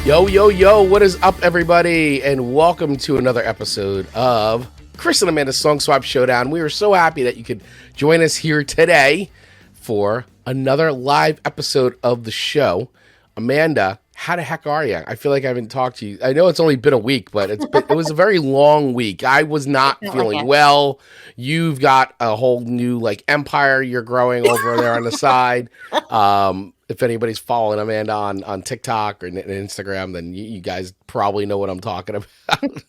Yo, what is up, everybody? And welcome to another episode of Chris and Amanda's Song Swap Showdown. We are so happy that you could join us here today for another live episode of the show. Amanda, how the heck are you? I feel like I haven't talked to you. I know it's only been a week, but it was a very long week. I was not feeling well. You've got a whole new empire you're growing over there on the side. If anybody's following Amanda on TikTok or Instagram, then you guys probably know what I'm talking about.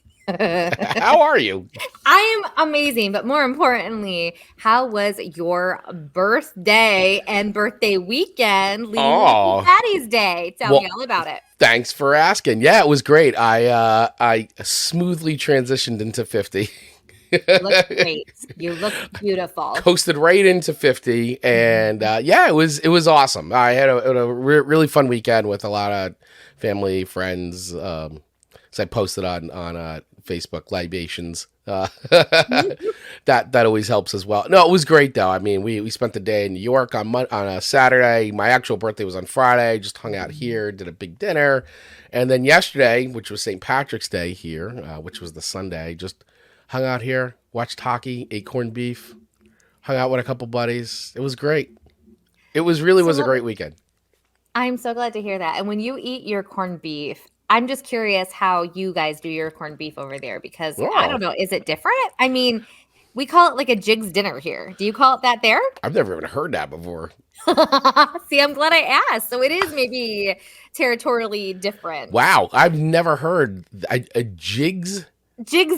How are you? I am amazing, but more importantly, how was your birthday and birthday weekend leading into Patty's Day? Tell me all about it. Thanks for asking. Yeah, it was great. I smoothly transitioned into 50. You look great. You look beautiful. Coasted right into 50, and it was awesome. I had a really fun weekend with a lot of family, friends. So I posted on Facebook libations. That always helps as well. No, it was great though. I mean, we spent the day in New York on a Saturday. My actual birthday was on Friday. Just hung out here, did a big dinner, and then yesterday, which was St. Patrick's Day here, which was the Sunday, just hung out here, watched hockey, ate corned beef, hung out with a couple buddies. It was great. It was a great weekend. I'm so glad to hear that. And when you eat your corned beef, I'm just curious how you guys do your corned beef over there because I don't know. Is it different? I mean, we call it like a Jig's dinner here. Do you call it that there? I've never even heard that before. See, I'm glad I asked. So it is maybe territorially different. Wow. I've never heard a Jig's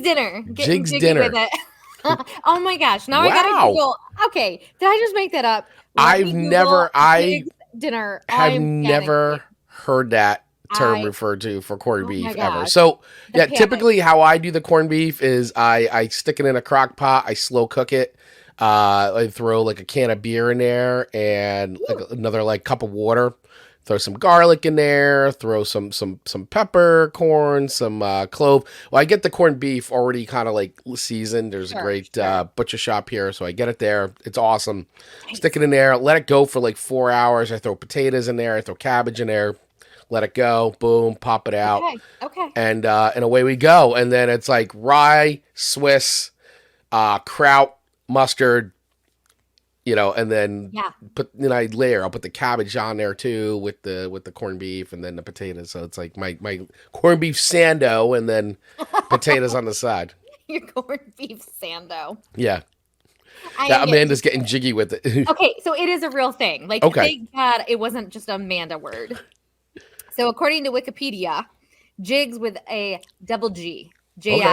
dinner. Jig's dinner. With it. Oh my gosh. Now I gotta Google. Okay. Did I just make that up? I've never dinner. Have never heard that term referred to for corned beef ever. So typically how I do the corned beef is I stick it in a crock pot, I slow cook it. I throw a can of beer in there and another cup of water. Throw some garlic in there, throw some peppercorn, some clove. Well, I get the corned beef already kind of seasoned. There's a great butcher shop here, so I get it there. It's awesome. Nice. Stick it in there, let it go for 4 hours. I throw potatoes in there, I throw cabbage in there, let it go, boom, pop it out. Okay. And away we go. And then it's rye, Swiss, kraut, mustard, and then I'll put the cabbage on there too with the corned beef and then the potatoes. So it's my corned beef sando and then potatoes on the side. Your corned beef sando. Yeah. Amanda's getting jiggy with it. Okay, so it is a real thing. Thank God it wasn't just a Amanda word. So according to Wikipedia, Jigs with a double G, Jiggs.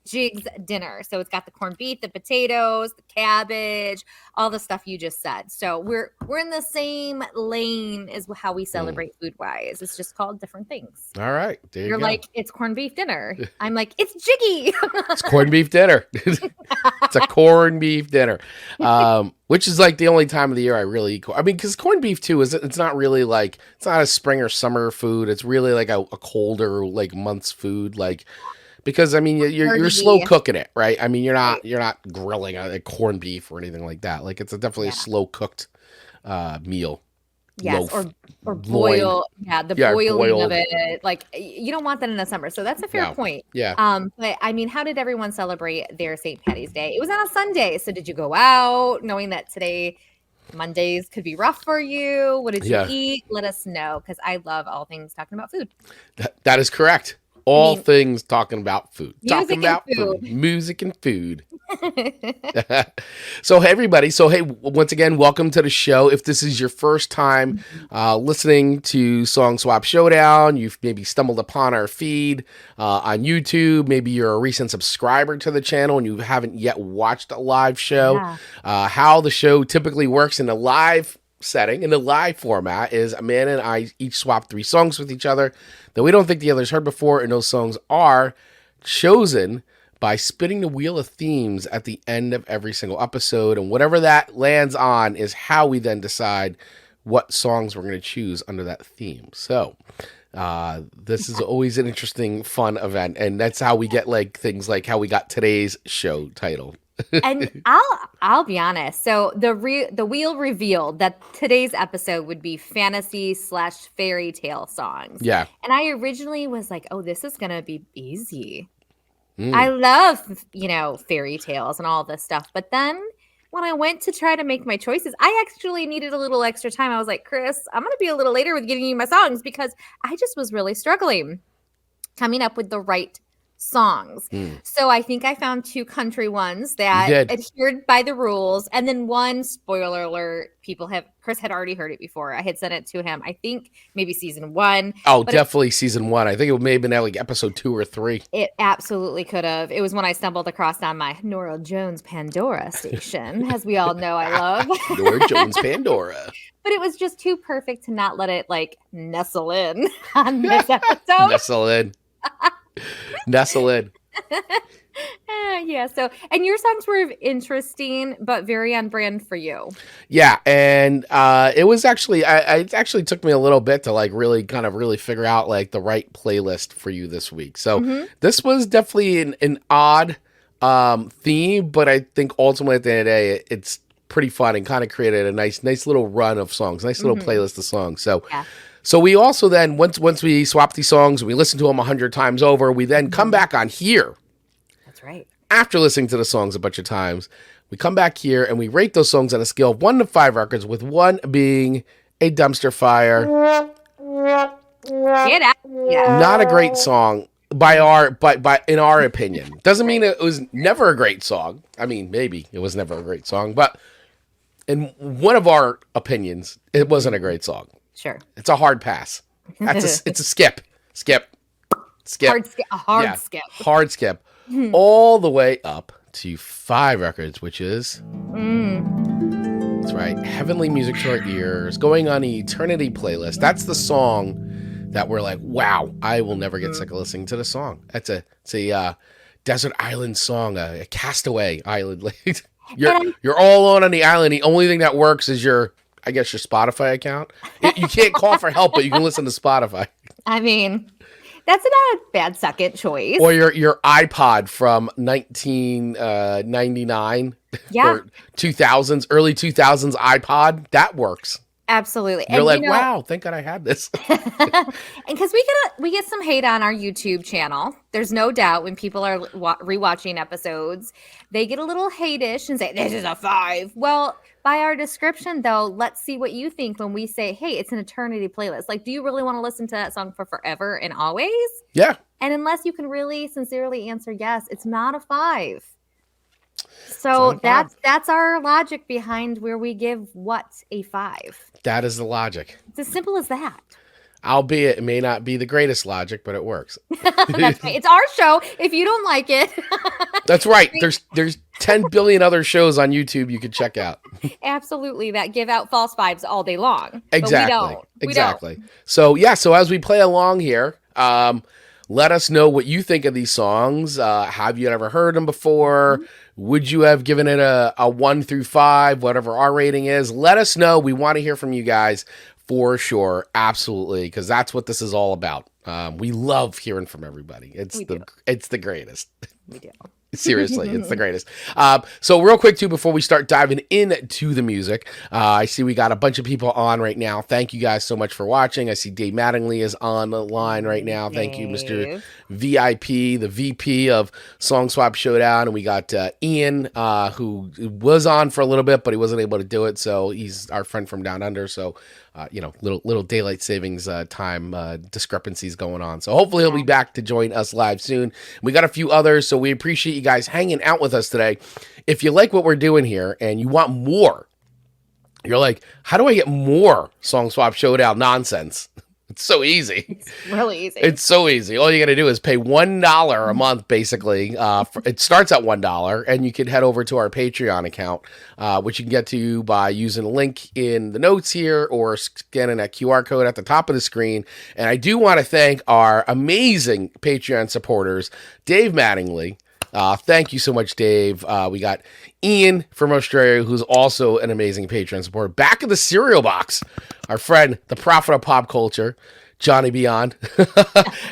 Jig's dinner. So it's got the corned beef, the potatoes, the cabbage, all the stuff you just said. So we're in the same lane as how we celebrate food wise. It's just called different things. All right. There You're you go. It's corned beef dinner. I'm it's Jiggy. It's corned beef dinner. It's a corned beef dinner. Which is the only time of the year I really eat. I mean, because corned beef too it's not really it's not a spring or summer food. It's really a colder month's food. Because I mean you're slow cooking it, right? I mean you're not grilling a corned beef or anything like that. It's definitely a slow cooked meal. Yes, or boil. Yeah, boiling of it. You don't want that in the summer. So that's a fair point. Yeah. But I mean, how did everyone celebrate their St. Patty's Day? It was on a Sunday. So did you go out knowing that today Mondays could be rough for you? What did you eat? Let us know because I love all things talking about food. That is correct. All things talking about food. Talking about food. Music and food. So, hey, everybody. So, hey, once again, welcome to the show. If this is your first time listening to Song Swap Showdown, you've maybe stumbled upon our feed on YouTube. Maybe you're a recent subscriber to the channel and you haven't yet watched a live show. How the show typically works in a live setting, in the live format, is Amanda and I each swap 3 songs with each other that we don't think the other's heard before, and those songs are chosen by spinning the wheel of themes at the end of every single episode, and whatever that lands on is how we then decide what songs we're going to choose under that theme. So this is always an interesting, fun event, and that's how we get things like how we got today's show title. And I'll be honest. So the wheel revealed that today's episode would be fantasy/fairy tale songs. Yeah. And I originally was like, oh, this is gonna be easy. I love, fairy tales and all this stuff. But then when I went to try to make my choices, I actually needed a little extra time. I was like, Chris, I'm going to be a little later with getting you my songs because I just was really struggling coming up with the right songs. So I think I found 2 country ones that adhered by the rules. And then one, spoiler alert, Chris had already heard it before. I had sent it to him, I think maybe season 1. Oh, definitely season 1. I think it may have been like episode 2 or 3. It absolutely could have. It was when I stumbled across on my Nora Jones Pandora station, as we all know I love. Nora Jones Pandora. But it was just too perfect to not let it nestle in on this episode. Nestle in. Nestle in. Yeah. So, and your songs were interesting, but very on brand for you. Yeah, and it was actually, it actually took me a little bit to really figure out the right playlist for you this week. So this was definitely an odd theme, but I think ultimately at the end of the day, it's pretty fun and kind of created a nice little run of songs, nice little playlist of songs. So. Yeah. So we also then, once we swap these songs and we listen to them 100 times over, we then come back on here. That's right. After listening to the songs a bunch of times, we come back here and we rate those songs on a scale of 1 to 5 records, with 1 being a dumpster fire. Get out. Yeah. Not a great song in our opinion. Doesn't mean it was never a great song. I mean, maybe it was never a great song, but in one of our opinions, it wasn't a great song. Sure. It's a hard pass. It's a skip. Skip. Hard skip. All the way up to 5 records, which is that's right, heavenly music to our ears, going on the eternity playlist. That's the song that we're like, wow, I will never get sick of listening to the song. It's a desert island song, a castaway island. You're all alone on the island. The only thing that works is your Spotify account. You can't call for help, but you can listen to Spotify. I mean, that's not a bad second choice. Or your iPod from 1999 or 2000s, early 2000s iPod. That works. Absolutely. You're wow, thank God I had this. And because we get some hate on our YouTube channel. There's no doubt when people are rewatching episodes, they get a little hate-ish and say, this is a 5. Well, by our description, though, let's see what you think when we say, hey, it's an eternity playlist. Do you really want to listen to that song for forever and always? Yeah. And unless you can really sincerely answer yes, it's not a 5. So that's our logic behind where we give what a 5. That is the logic. It's as simple as that. Albeit it may not be the greatest logic, but it works. That's right. It's our show. If you don't like it. That's right. There's 10 billion other shows on YouTube you could check out. Absolutely. That give out false vibes all day long. Exactly. We don't. So as we play along here, let us know what you think of these songs. Have you ever heard them before? Would you have given it a 1 through 5, whatever our rating is? Let us know. We want to hear from you guys for sure. Absolutely. Because that's what this is all about. We love hearing from everybody. It's the greatest. We do. Seriously, it's the greatest. So real quick, too, before we start diving into the music, I see we got a bunch of people on right now. Thank you guys so much for watching. I see Dave Mattingly is on the line right now. Thank you, Mr. VIP, the VP of Song Swap Showdown. And we got Ian, who was on for a little bit, but he wasn't able to do it. So he's our friend from down under. So, little daylight savings time discrepancies going on. So hopefully he'll be back to join us live soon. We got a few others, so we appreciate you guys hanging out with us today. If you like what we're doing here and you want more, you're like, how do I get more Song Swap Showdown nonsense? It's so easy. It's really easy. It's so easy. All you got to do is pay $1 a month, basically. It starts at $1, and you can head over to our Patreon account, which you can get to by using a link in the notes here or scanning that QR code at the top of the screen. And I do want to thank our amazing Patreon supporters, Dave Mattingly. Thank you so much, Dave. We got Ian from Australia, who's also an amazing Patreon supporter. Back of the cereal box, our friend, the prophet of pop culture, Johnny Beyond.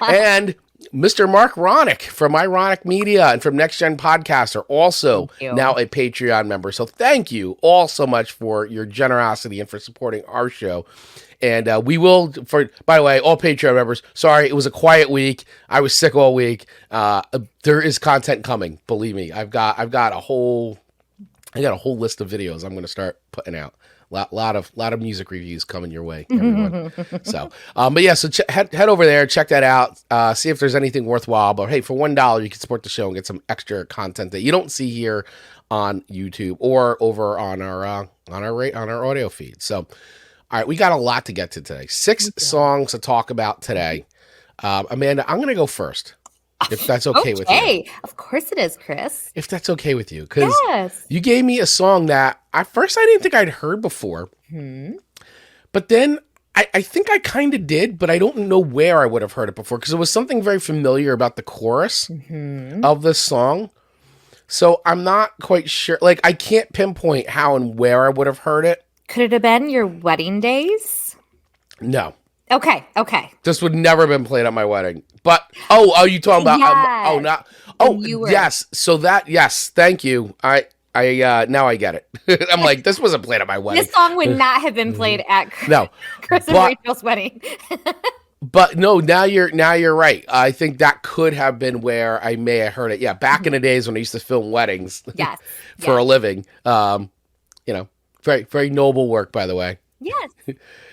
And Mr. Mark Ronick from Ironic Media and from Next Gen Podcast are also now a Patreon member. So thank you all so much for your generosity and for supporting our show. And we will, by the way, all Patreon members, sorry, it was a quiet week. I was sick all week. There is content coming. Believe me, I've got a whole list of videos I'm going to start putting out. Lot of music reviews coming your way, everyone. So, but yeah, so head over there, check that out. See if there's anything worthwhile. But hey, for $1, you can support the show and get some extra content that you don't see here on YouTube or over on our audio feed. So, all right, we got a lot to get to today. 6 songs to talk about today. Amanda, I'm going to go first, if that's okay with you. Of course it is, Chris. If that's okay with you. Because you gave me a song that at first I didn't think I'd heard before. But then I think I kind of did, but I don't know where I would have heard it before. Because it was something very familiar about the chorus of this song. So I'm not quite sure. Like, I can't pinpoint how and where I would have heard it. Could it have been your wedding days? No. Okay. This would never have been played at my wedding. But you talking about? Yes. So yes. Thank you. I now I get it. I'm like, this wasn't played at my wedding. This song would not have been played at Chris and Rachel's wedding. But no, now you're right. I think that could have been where I may have heard it. Yeah, back in the days when I used to film weddings. For a living. Very, very noble work, by the way. Yes.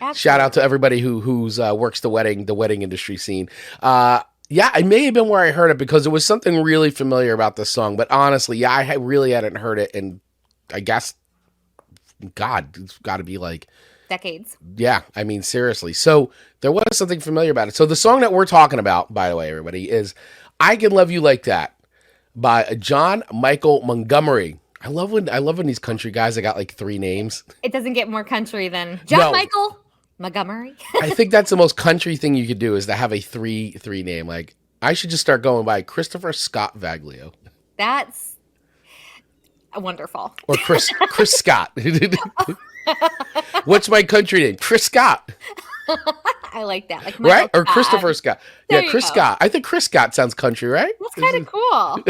Absolutely. Shout out to everybody who's works the wedding industry scene. It may have been where I heard it because it was something really familiar about this song. But honestly, I really hadn't heard it in, I guess, God, it's got to be like decades. Yeah, I mean, seriously. So there was something familiar about it. So the song that we're talking about, by the way, everybody, is "I Can Love You Like That" by John Michael Montgomery. I love when these country guys, they got like 3 names. It doesn't get more country than John Michael Montgomery. I think that's the most country thing you could do is to have a three name. Like, I should just start going by Christopher Scott Vaglio. That's wonderful. Or Chris Scott. What's my country name? Chris Scott. I like that. Like right? Or Christopher Scott. There Chris Scott. I think Chris Scott sounds country, right? That's kind of cool.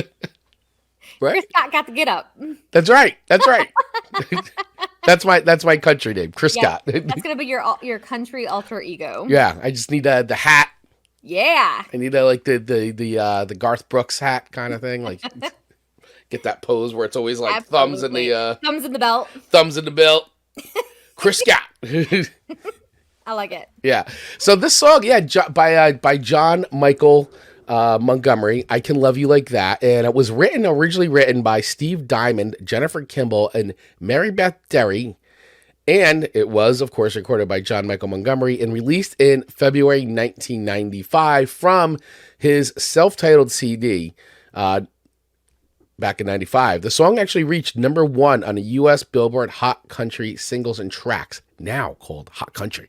Right? Chris Scott got the get up. That's right. That's my country name, Chris Scott. That's gonna be your country alter ego. Yeah, I just need the hat. Yeah. I need the Garth Brooks hat kind of thing, like get that pose where it's always like thumbs in the belt. Thumbs in the belt. Chris Scott. I like it. Yeah. So this song, by John Michael Montgomery, "I Can Love You Like That," and it was originally written by Steve Diamond, Jennifer Kimball, and Mary Beth Derry, and it was, of course, recorded by John Michael Montgomery and released in February 1995 from his self-titled CD back in 95. The song actually reached number 1 on the U.S. Billboard Hot Country Singles and Tracks, now called Hot Country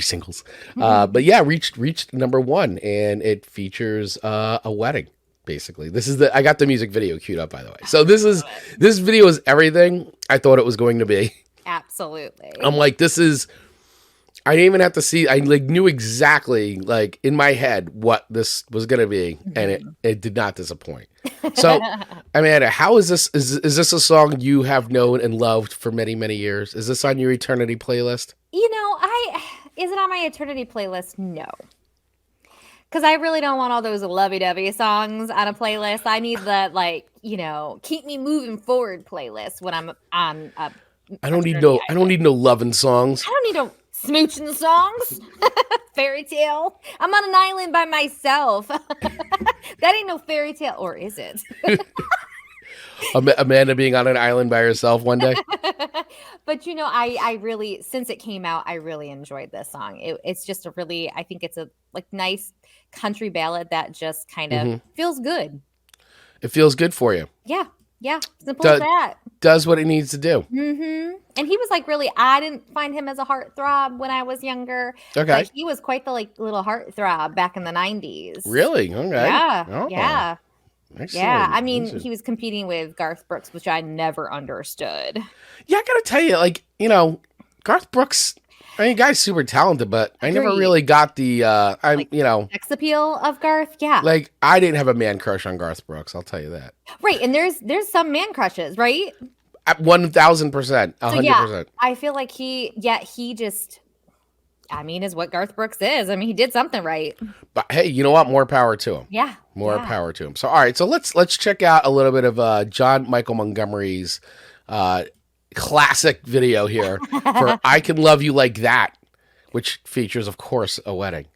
Singles. But yeah, reached number 1, and it features a wedding. Basically, I got the music video queued up, by the way. So this video is everything I thought it was going to be. Absolutely. I'm like, I didn't even have to see. I knew exactly, in my head, what this was going to be, and it did not disappoint. So, Amanda, how is this? Is this a song you have known and loved for many, many years? Is this on your eternity playlist? Is it on my eternity playlist? No. Because I really don't want all those lovey-dovey songs on a playlist. I need the, keep me moving forward playlist when I'm on a I don't need no loving songs. I don't need no smooching songs. Fairy tale. I'm on an island by myself. That ain't no fairy tale, or is it? Amanda being on an island by herself one day. But I really, since it came out, I really enjoyed this song. It's just I think it's a nice country ballad that just kind of feels good. It feels good for you. Yeah, simple as that. Does what it needs to do. Mm-hmm. And he was I didn't find him as a heartthrob when I was younger. Okay. He was quite the little heartthrob back in the 90s. Really? Okay. Yeah. Oh. Yeah. Excellent. Yeah. I mean, he was competing with Garth Brooks, which I never understood. Yeah, I gotta tell you, Garth Brooks, I mean, guy's super talented, but I never Agreed. really got the, sex appeal of Garth. Yeah. Like, I didn't have a man crush on Garth Brooks. I'll tell you that. Right. And there's some man crushes, right? At 1,000%, 100%. I feel like he just, is what Garth Brooks is. I mean, he did something right. But hey, you know what? More power to him. Yeah. More power to him. So, all right. So let's check out a little bit of John Michael Montgomery's classic video here for "I Can Love You Like That," which features, of course, a wedding.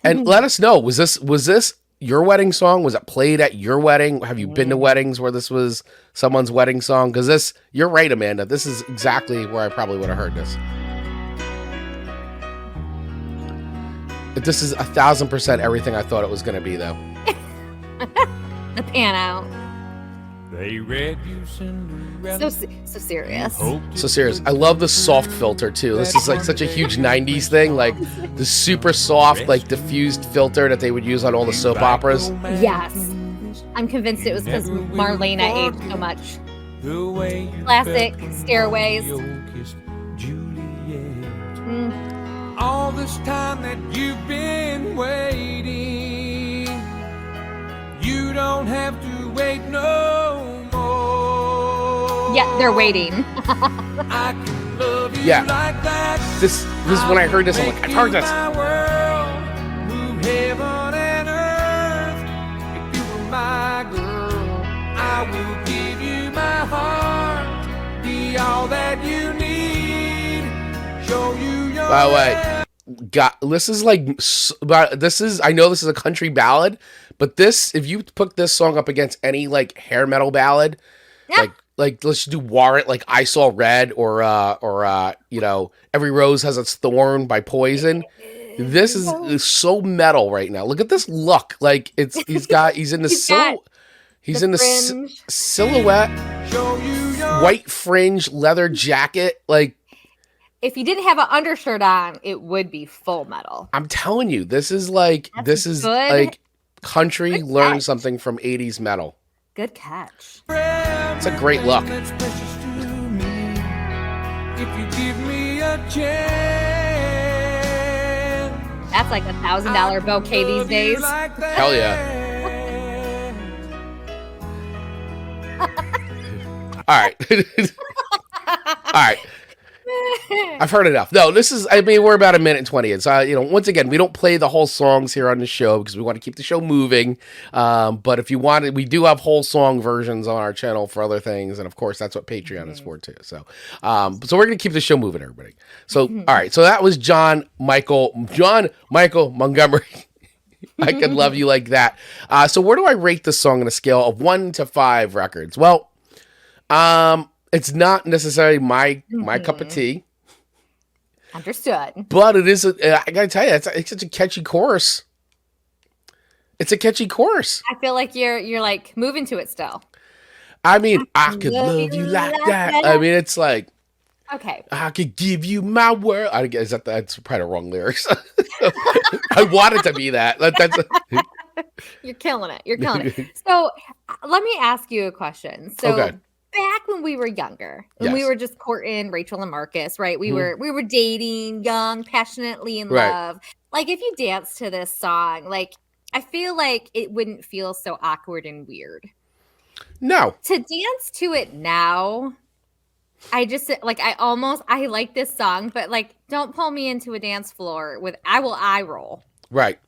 And let us know, was this your wedding song? Was it played at your wedding? Have you been to weddings where this was someone's wedding song? Because you're right, Amanda. This is exactly where I probably would have heard this. This is 1,000% everything I thought it was going to be, though. The pan out. They read you Cinderella. So serious. So serious. I love the soft filter too. This is like such a huge 90s thing, like the super soft, like diffused filter that they would use on all the soap operas. Yes. I'm convinced it was because Marlena aged so much. Classic Stairways. All this time that you've been waiting, you don't have to wait no more. Yeah, they're waiting. I can love you Yeah. like that. This is when I heard this, I'm like, I've heard this. My world, move heaven and earth. If you were my girl, I will give you my heart. Be all that you need. Show you your By the way, this is like, I know this is a country ballad, but if you put this song up against any like hair metal ballad, like let's do Warrant, like I Saw Red, or Every Rose Has Its Thorn by Poison. This is so metal right now. Look at this look. Like he's in the silhouette, white fringe leather jacket. Like, if he didn't have an undershirt on, it would be full metal. I'm telling you, this is like country learned something from 80s metal. Good catch. It's a great look. If you give me a chance, that's like $1,000 bouquet these days. Hell yeah. All right. All right. I've heard enough. No, we're about 1:20 in. So, once again, we don't play the whole songs here on the show because we want to keep the show moving. But if you want it, we do have whole song versions on our channel for other things. And of course, that's what Patreon is for too. So, so we're going to keep the show moving, everybody. So, all right. So that was John Michael Montgomery. I Can Love You Like That. So where do I rate this song on a scale of 1 to 5 records? Well, it's not necessarily my cup of tea. Understood. But it is, I gotta tell you, it's such a catchy chorus. It's a catchy chorus. I feel like you're like moving to it still. I mean, I could love you like that. I mean, it's like, okay, I could give you my world. I guess that's probably the wrong lyrics. I want it to be that. You're killing it. You're killing it. So let me ask you a question. So back when we were younger, when we were just courting Rachel and Marcus, right? We were dating, young, passionately in love. Like, if you dance to this song, like, I feel like it wouldn't feel so awkward and weird. No. To dance to it now, I just like I like this song, but like, don't pull me into a dance floor with I will eye roll. Right.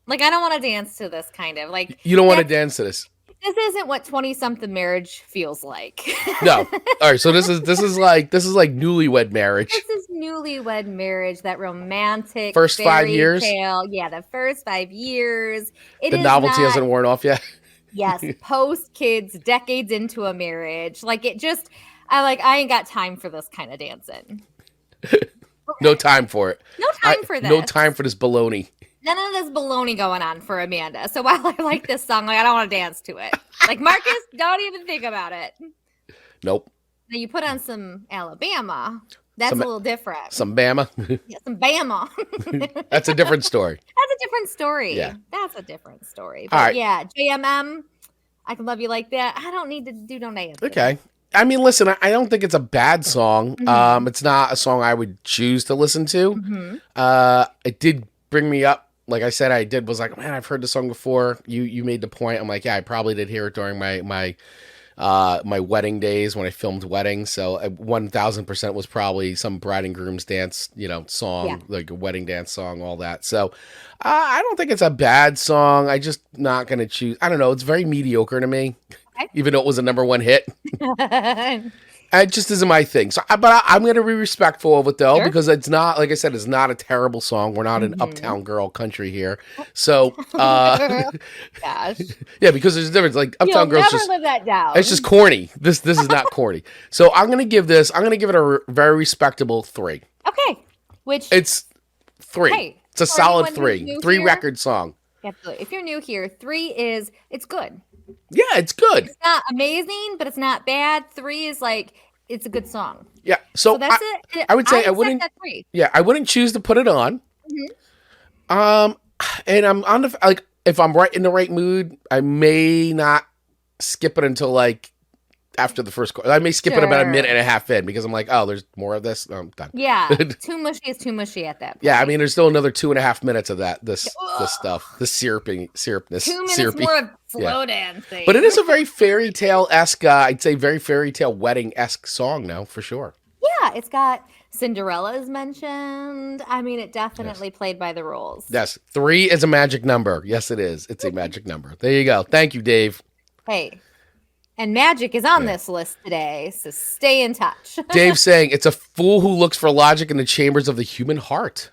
Like, I don't want to dance to this kind of like. You don't want to dance to this. This isn't what 20-something marriage feels like. No. All right. So this is like newlywed marriage. This is newlywed marriage, that romantic first 5 years. Tale. Yeah, the first 5 years. The novelty hasn't worn off yet. Yes, post kids, decades into a marriage. Like, I ain't got time for this kind of dancing. No time for it. No time for this. No time for this baloney. None of this baloney going on for Amanda. So while I like this song, like, I don't want to dance to it. Like, Marcus, don't even think about it. Nope. Now you put on some Alabama. That's a little different. Some Bama. Yeah, some Bama. That's a different story. That's a different story. Yeah. That's a different story. But all right. Yeah, JMM, I Can Love You Like That. I don't need to do no dance. Okay. I mean, listen, I don't think it's a bad song. It's not a song I would choose to listen to. It did bring me up. Like I said, was like, man, I've heard the song before. You made the point. I'm like, yeah, I probably did hear it during my wedding days when I filmed weddings. So 1000% was probably some bride and groom's dance, song, like a wedding dance song, all that. So I don't think it's a bad song. I just not going to choose. I don't know. It's very mediocre to me, even though it was a #1 hit. It just isn't my thing. So, but I'm going to be respectful of it though, because it's not, like I said, it's not a terrible song. We're not an uptown girl country here. So, gosh, yeah, because there's a difference. Like uptown girls, never live that down. It's just corny. This is not corny. So I'm going to give it a very respectable 3. Okay, it's 3. Hey, it's a solid 3. 3 record song. Absolutely. If you're new here, 3 it's good. Yeah, it's good. It's not amazing, but it's not bad. 3 is like, it's a good song. Yeah. So that's it. I would say I wouldn't. That 3. Yeah, I wouldn't choose to put it on. And I'm on the, like, if I'm right in the right mood, I may not skip it until like after the first chorus. I may skip it about a minute and a half in because I'm like, oh, there's more of this. I'm done. Yeah, too mushy is too mushy at that point. Yeah, I mean, there's still another 2.5 minutes of that. This stuff, the syrupness. 2 minutes more of slow dancing. But it is a very fairy tale-esque. I'd say very fairy tale wedding-esque song now for sure. Yeah, it's got Cinderella is mentioned. I mean, it definitely played by the rules. Yes, 3 is a magic number. Yes, it is. It's a magic number. There you go. Thank you, Dave. Hey. And magic is on this list today, so stay in touch. Dave's saying, it's a fool who looks for logic in the chambers of the human heart.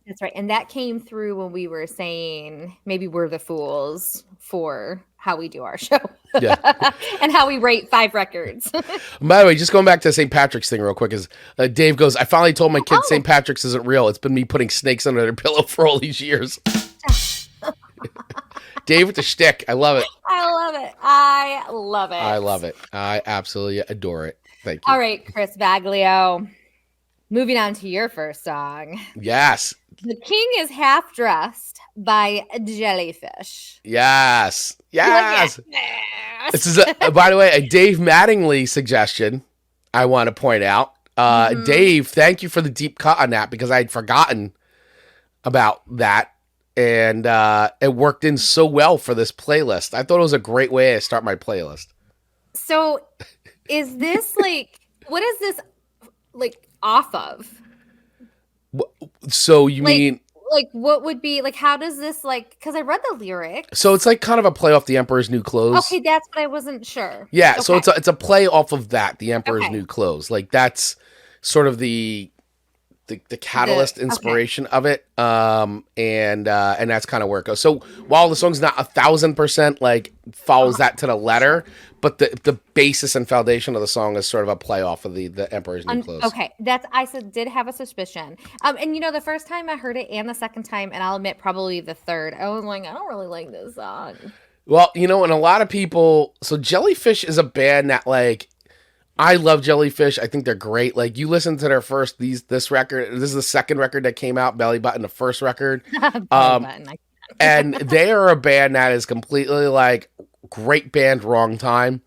That's right. And that came through when we were saying maybe we're the fools for how we do our show. Yeah. And how we rate 5 records. By the way, just going back to the St. Patrick's thing real quick, is Dave goes, I finally told my kids St. Patrick's isn't real. It's been me putting snakes under their pillow for all these years. Dave with the shtick. I love it. I love it. I love it. I love it. I absolutely adore it. Thank you. All right, Chris Baglio. Moving on to your first song. Yes. The King is Half Dressed by JellyFish. Yes. Yes. This is, by the way, a Dave Mattingly suggestion I want to point out. Dave, thank you for the deep cut on that because I had forgotten about that. And it worked in so well for this playlist. I thought it was a great way to start my playlist. So is this like, what is this like off of? So you mean... Like what would be, like how does this like, because I read the lyrics. So it's like kind of a play off The Emperor's New Clothes. Okay, that's what I wasn't sure. Yeah, okay. So it's a play off of that, The Emperor's New Clothes. Like that's sort of the catalyst inspiration of it, and that's kind of where it goes. So while the song's not 1000% like follows that to the letter, but the basis and foundation of the song is sort of a play off of the Emperor's New Clothes. Okay, did have a suspicion, and the first time I heard it and the second time, and I'll admit probably the third, I was like, I don't really like this song. Well, and a lot of people, so JellyFish is a band that like. I love JellyFish. I think they're great. Like you listen to their first this record. This is the second record that came out. Belly Button, the first record. And they are a band that is completely like great band, wrong time.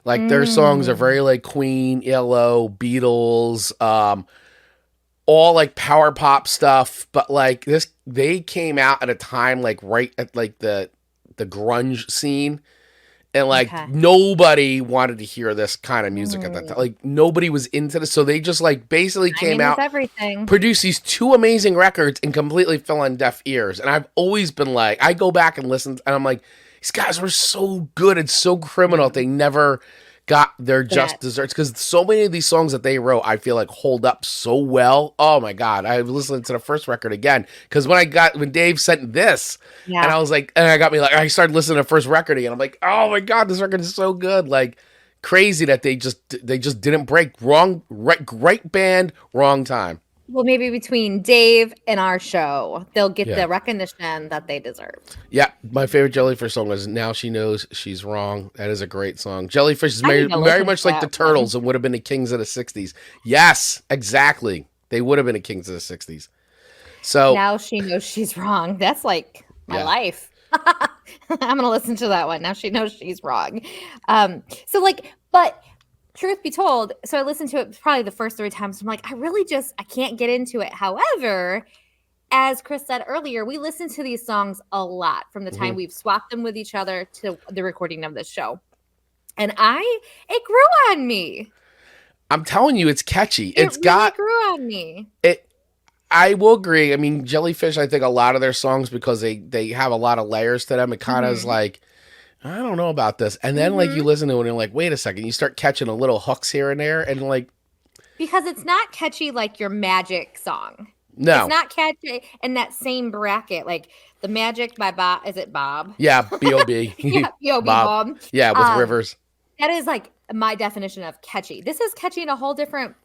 Like their songs are very like Queen, ELO, Beatles, all like power pop stuff. But like they came out at a time like right at like the grunge scene. And like nobody wanted to hear this kind of music at that time. Like nobody was into this. So they just like basically came out, produced these 2 amazing records and completely fell on deaf ears. And I've always been like, I go back and listen and I'm like, these guys were so good. It's so criminal. They never got their just desserts because so many of these songs that they wrote, I feel like hold up so well. Oh my God. I listened to the first record again. Cause when Dave sent this and I was like, and I started listening to the first record again. I'm like, oh my God, this record is so good. Like crazy that they just didn't break. Great band, wrong time. Well, maybe between Dave and our show, they'll get the recognition that they deserve. Yeah, my favorite JellyFish song is Now She Knows She's Wrong. That is a great song. JellyFish is very much like the Turtles and would have been the kings of the 60s. Yes, exactly. They would have been the kings of the 60s. So Now She Knows She's Wrong. That's like my life. I'm going to listen to that one. Now She Knows She's Wrong. But truth be told, so I listened to it probably the first 3 times. I'm like, I can't get into it. However, as Chris said earlier, we listen to these songs a lot from the time we've swapped them with each other to the recording of this show. And it grew on me. I'm telling you, it's catchy. It really grew on me. I will agree. I mean, JellyFish, I think a lot of their songs, because they have a lot of layers to them, it kind of is like, I don't know about this. And then like you listen to it and you're like, wait a second, you start catching a little hooks here and there, and like, because it's not catchy like your Magic song. No. It's not catchy in that same bracket. Like the Magic by Bob. Is it Bob? Yeah, B.o.B. Yeah, B.o.B. Bob. Yeah, with Rivers. That is like my definition of catchy. This is catchy in a whole different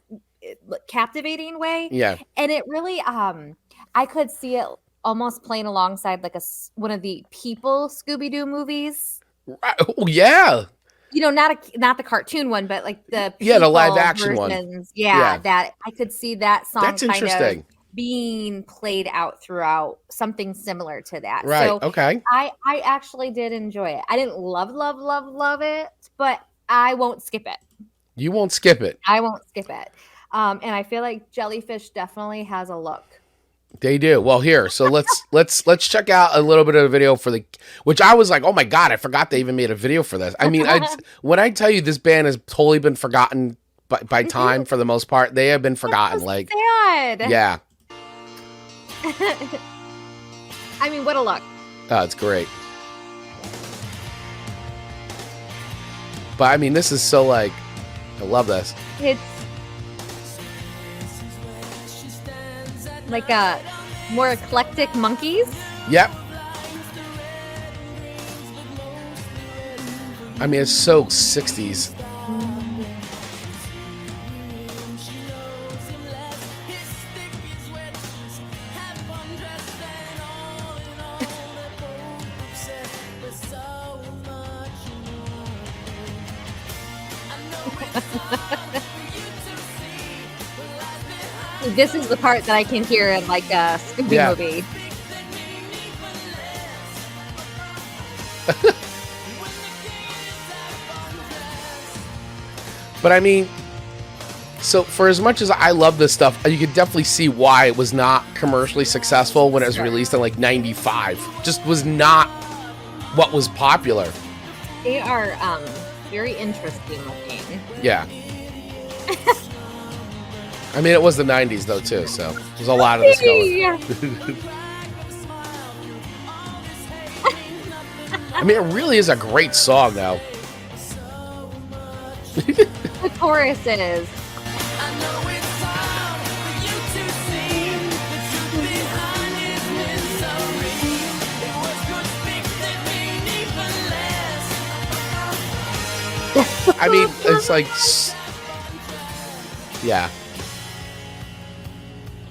captivating way. Yeah. And it really, I could see it almost playing alongside like one of the People Scooby-Doo movies. Oh, yeah. You know, not the cartoon one, but like the the live action versions. one. Yeah, that I could see that song. That's interesting. Being played out throughout something similar to that. Right. So okay. I actually did enjoy it. I didn't love it, but I won't skip it. You won't skip it. I won't skip it. And I feel like JellyFish definitely has a look. They do. Well, here, so let's check out a little bit of a video for which I was like, oh my God, I forgot they even made a video for this. I mean, when I tell you this band has totally been forgotten by time for the most part, they have been forgotten. Like, sad. Yeah. I mean, what a look. Oh, it's great. But I mean, this is so like, I love this. It's like a more eclectic Monkeys. Yep. I mean, it's so 60s. This is the part that I can hear in like a Scooby movie. But I mean, so for as much as I love this stuff, you could definitely see why it was not commercially successful when it was released in like 95. Just was not what was popular. They are very interesting looking. Yeah. I mean, it was the 90s though too, so there's a lot of this going. I mean, it really is a great song though. The chorus is. I mean, it's like, yeah.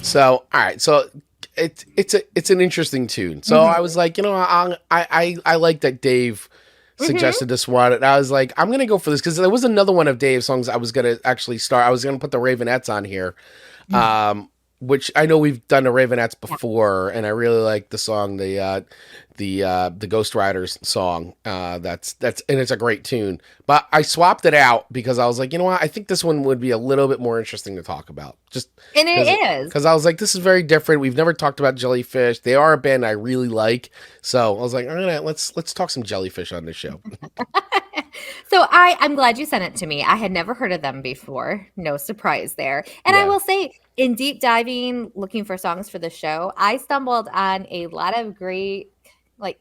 So, all right. So it's an interesting tune. So I was like, you know, I like that Dave suggested this one, and I was like, I'm gonna go for this because there was another one of Dave's songs I was gonna actually start. I was gonna put the Ravenettes on here, which I know we've done the Ravenettes before, and I really like the song, the Ghost Riders song. That's and it's a great tune. But I swapped it out because I was like, you know what? I think this one would be a little bit more interesting to talk about. And it is. Because I was like, this is very different. We've never talked about JellyFish. They are a band I really like. So I was like, all right, let's talk some JellyFish on this show. So I'm glad you sent it to me. I had never heard of them before. No surprise there. And I will say, in deep diving, looking for songs for the show, I stumbled on a lot of great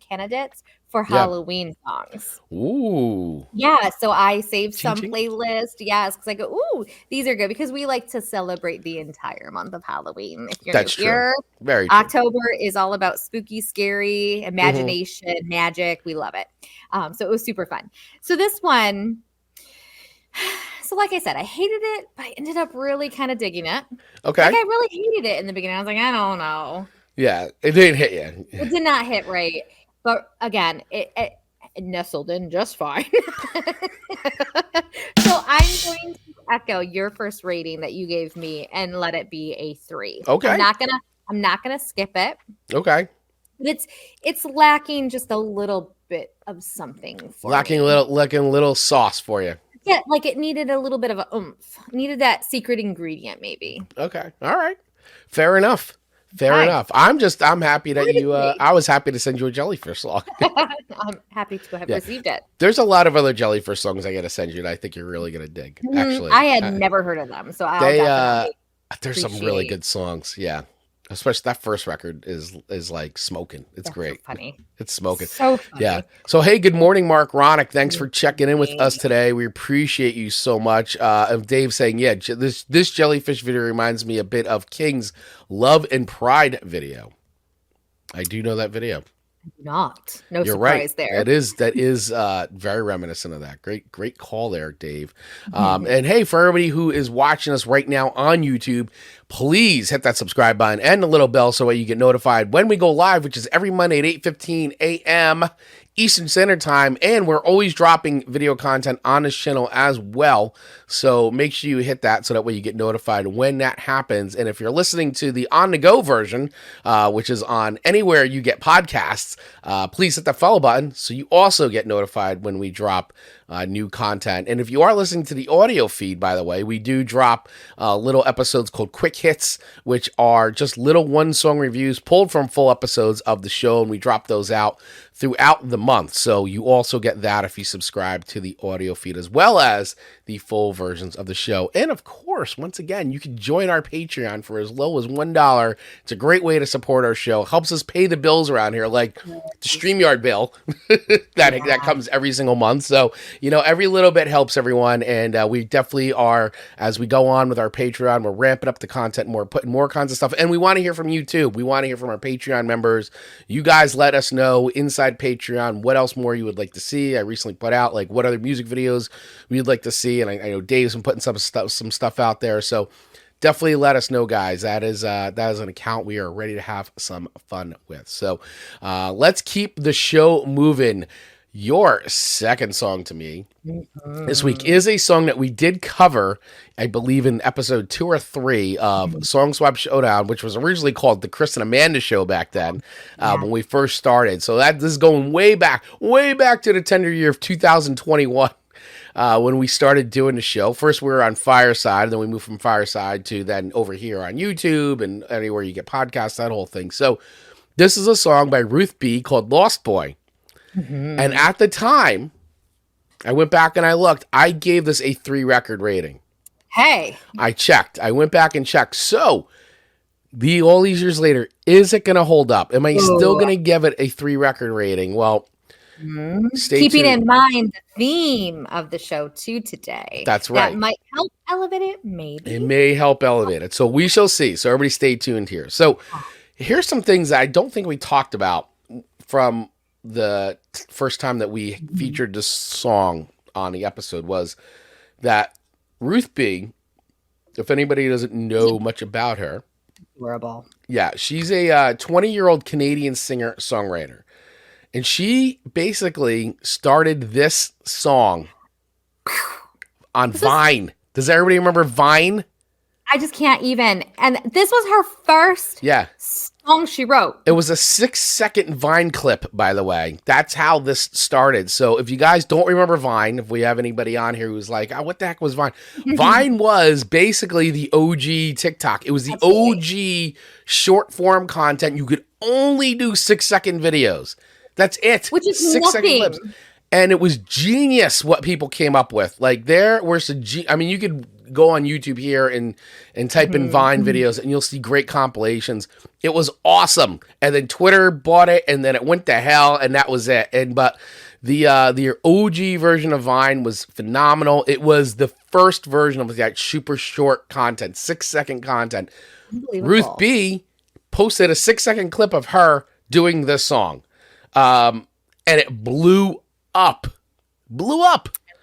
candidates for Halloween songs. Ooh. Yeah, so I saved some playlist. Yes, because I go, ooh, these are good because we like to celebrate the entire month of Halloween. If you're That's new here, true. Very true. October is all about spooky, scary, imagination, magic. We love it. So it was super fun. So this one, so like I said, I hated it, but I ended up really kind of digging it. Okay. Like I really hated it in the beginning. I was like, I don't know. Yeah, it didn't hit you. It did not hit right. But again, it nestled in just fine. So I'm going to echo your first rating that you gave me and let it be a 3. Okay. I'm not gonna skip it. Okay. But it's lacking just a little bit of something for lacking me. a little sauce for you. Yeah, like it needed a little bit of a oomph. Needed that secret ingredient, maybe. Okay. All right. Fair enough. Fair enough. I'm happy that you, I was happy to send you a JellyFish song. I'm happy to have received it. There's a lot of other JellyFish songs I got to send you that I think you're really going to dig, actually. I had never heard of them, so I'll definitely there's some really good songs. Yeah. Especially that first record is like smoking. It's great. So funny. It's smoking. So funny. Yeah. So, hey, good morning, Mark Ronick. Thanks for checking in with us today. We appreciate you so much. Dave saying, yeah, this JellyFish video reminds me a bit of King's Love and Pride video. I do know that video. Not. No You're surprise right. there. That is very reminiscent of that. Great call there, Dave. And hey, for everybody who is watching us right now on YouTube, please hit that subscribe button and the little bell so that you get notified when we go live, which is every Monday at 8:15 a.m. Eastern Standard Time, and we're always dropping video content on this channel as well. So make sure you hit that so that way you get notified when that happens. And if you're listening to the on-the-go version, which is on anywhere you get podcasts, please hit the follow button so you also get notified when we drop new content. And if you are listening to the audio feed, by the way, we do drop little episodes called Quick Hits, which are just little one-song reviews pulled from full episodes of the show, and we drop those out throughout the month. So you also get that if you subscribe to the audio feed, as well as the full versions of the show. And of course, once again, you can join our Patreon for as low as $1. It's a great way to support our show. Helps us pay the bills around here, like the StreamYard bill that comes every single month. So, every little bit helps everyone. And we definitely are, as we go on with our Patreon, we're ramping up the content more, putting more kinds of stuff. And we want to hear from you too. We want to hear from our Patreon members. You guys let us know inside Patreon what else more you would like to see. I recently put out like what other music videos we'd like to see, and I know Dave's been putting some stuff out there, so definitely let us know, guys. That is an account we are ready to have some fun with. So let's keep the show moving. Your second song to me this week is a song that we did cover, I believe, in episode 2 or 3 of Song Swap Showdown, which was originally called the Chris and Amanda Show back then, when we first started. So this is going way back to the tender year of 2021. When we started doing the show. First we were on Fireside, then we moved from Fireside to then over here on YouTube and anywhere you get podcasts, that whole thing. So this is a song by Ruth B called Lost Boy. And at the time, I went back and I looked. I gave this a 3 record rating. Hey. I checked. I went back and checked. So all these years later, is it going to hold up? Am I still going to give it a 3 record rating? Well, keeping tuned. In mind the theme of the show too today. That's right. That might help elevate it, maybe. It may help elevate it. So we shall see. So everybody stay tuned here. So here's some things that I don't think we talked about from the first time that we featured this song on the episode, was that Ruth B, if anybody doesn't know much about her. Horrible. Yeah, she's a 20-year-old Canadian singer-songwriter. And she basically started this song on Vine. Does everybody remember Vine? I just can't even. And this was her first song she wrote. It was a 6-second Vine clip, by the way. That's how this started. So if you guys don't remember Vine, if we have anybody on here who's like, what the heck was Vine? Vine was basically the OG TikTok. It was the OG short form content. You could only do 6-second videos. That's it. Which is 6-second clips. And it was genius what people came up with. Like there were you could go on YouTube here and type in Vine videos and you'll see great compilations. It was awesome. And then Twitter bought it and then it went to hell and that was it. But the OG version of Vine was phenomenal. It was the first version of that super short content, 6-second content. Ruth B posted a 6-second clip of her doing this song. And it blew up.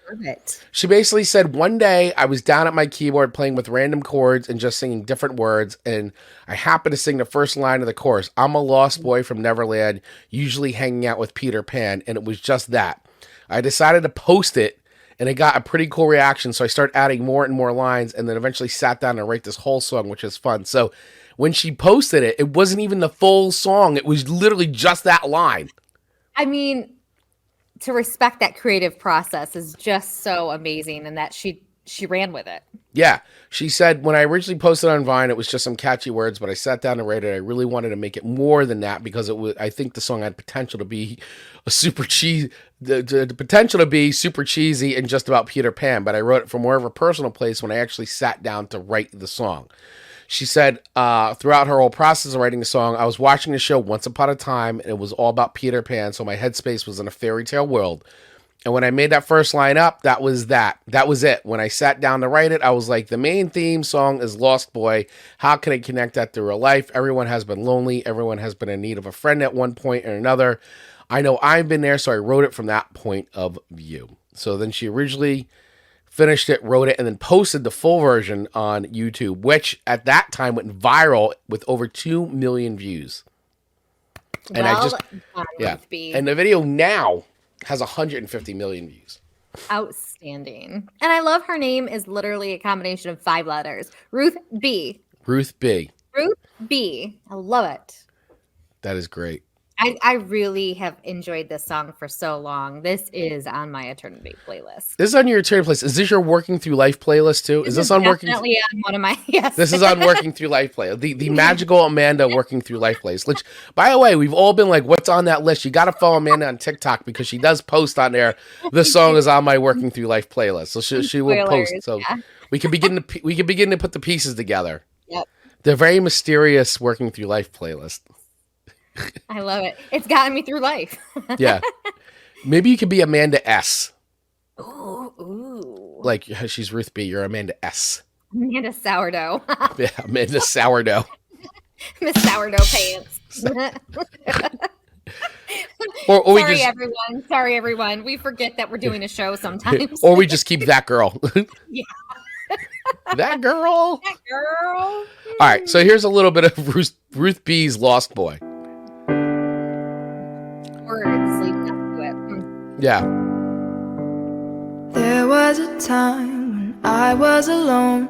Perfect. She basically said, one day I was down at my keyboard playing with random chords and just singing different words, and I happened to sing the first line of the chorus. I'm a lost boy from Neverland, usually hanging out with Peter Pan, and it was just that. I decided to post it, and it got a pretty cool reaction, so I started adding more and more lines, and then eventually sat down and write this whole song, which is fun. So when she posted it, it wasn't even the full song. It was literally just that line. I mean, to respect that creative process is just so amazing, and that she ran with it. Yeah. She said, when I originally posted on Vine, it was just some catchy words, but I sat down and wrote it. I really wanted to make it more than that because I think the song had potential to be a super cheesy, the potential to be super cheesy and just about Peter Pan, but I wrote it from more of a personal place when I actually sat down to write the song. She said, throughout her whole process of writing the song, I was watching the show Once Upon a Time, and it was all about Peter Pan, so my headspace was in a fairy tale world. And when I made that first line up, that was that. That was it. When I sat down to write it, I was like, the main theme song is Lost Boy. How can I connect that to real life? Everyone has been lonely. Everyone has been in need of a friend at one point or another. I know I've been there, so I wrote it from that point of view. So then she originally finished it, wrote it, and then posted the full version on YouTube, which at that time went viral with over 2 million views. And Ruth B. And the video now has 150 million views. Outstanding. And I love her name is literally a combination of 5 letters. Ruth B. Ruth B. Ruth B. I love it. That is great. I really have enjoyed this song for so long. This is on my Eternity playlist. This is on your Eternity playlist. Is this your Working Through Life playlist too? Is this on Working? Definitely on one of my. Yes. This is on Working Through Life playlist. The magical Amanda Working Through Life playlist. Which, by the way, we've all been like, "What's on that list?" You got to follow Amanda on TikTok because she does post on there. This song is on my Working Through Life playlist, so she will post. So we can begin to put the pieces together. Yep. The very mysterious Working Through Life playlist. I love it. It's gotten me through life. Yeah. Maybe you could be Amanda S. Ooh. Like she's Ruth B. You're Amanda S. Amanda Sourdough. Yeah, Amanda Sourdough. Miss Sourdough Pants. Sorry, everyone. We forget that we're doing a show sometimes. Or we just keep that girl. Yeah. That girl. That girl. All right, so here's a little bit of Ruth B's Lost Boy. Words leading up to it. Yeah. There was a time when I was alone,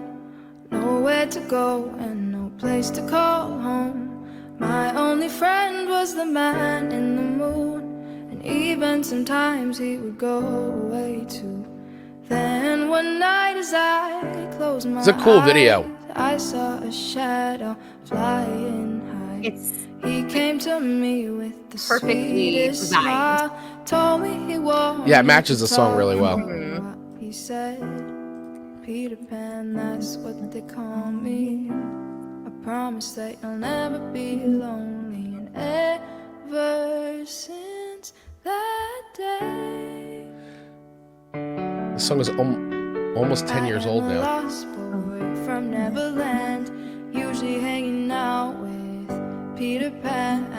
nowhere to go and no place to call home. My only friend was the man in the moon, and even sometimes he would go away too. Then one night as I closed my eyes, it's a cool video. I saw a shadow flying high. He came to me with the perfectly sweetest smile, told me he wanted it matches the song really well. He said, Peter Pan, that's what they call me. I promise that you'll never be lonely. And ever since that day, the song is almost 10 years old now. Lost boy from Neverland, usually hanging out with Peter Pan.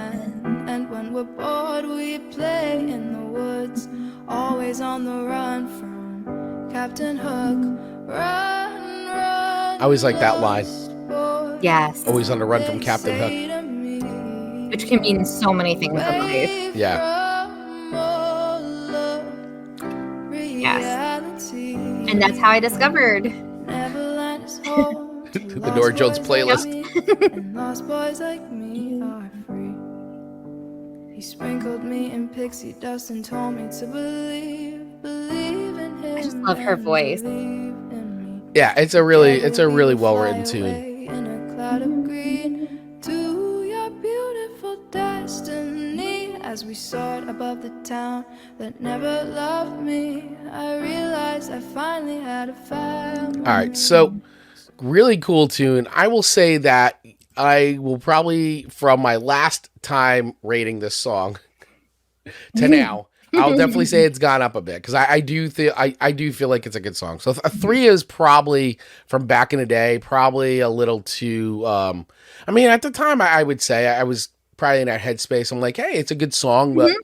And when we're bored, we play in the woods, always on the run from Captain Hook. Run, I always like that line. Yes. Always on the run from Captain Hook. Which can mean so many things in life. Yeah. Yes. And that's how I discovered the Nora Jones playlist. And lost boys like me are free. He sprinkled me in pixie dust and told me to believe in him. I just love her voice. Yeah, it's a really well written tune. In a cloud of green to your beautiful destiny. As we soared above the town that never loved me, I realized I finally had a family. All right, so really cool tune. I will say that I will probably, from my last time rating this song to now, I'll definitely say it's gone up a bit because I do feel like it's a good song. So a 3 is probably from back in the day, probably a little too. I mean, at the time, I would say I was probably in that headspace. I'm like, hey, it's a good song, but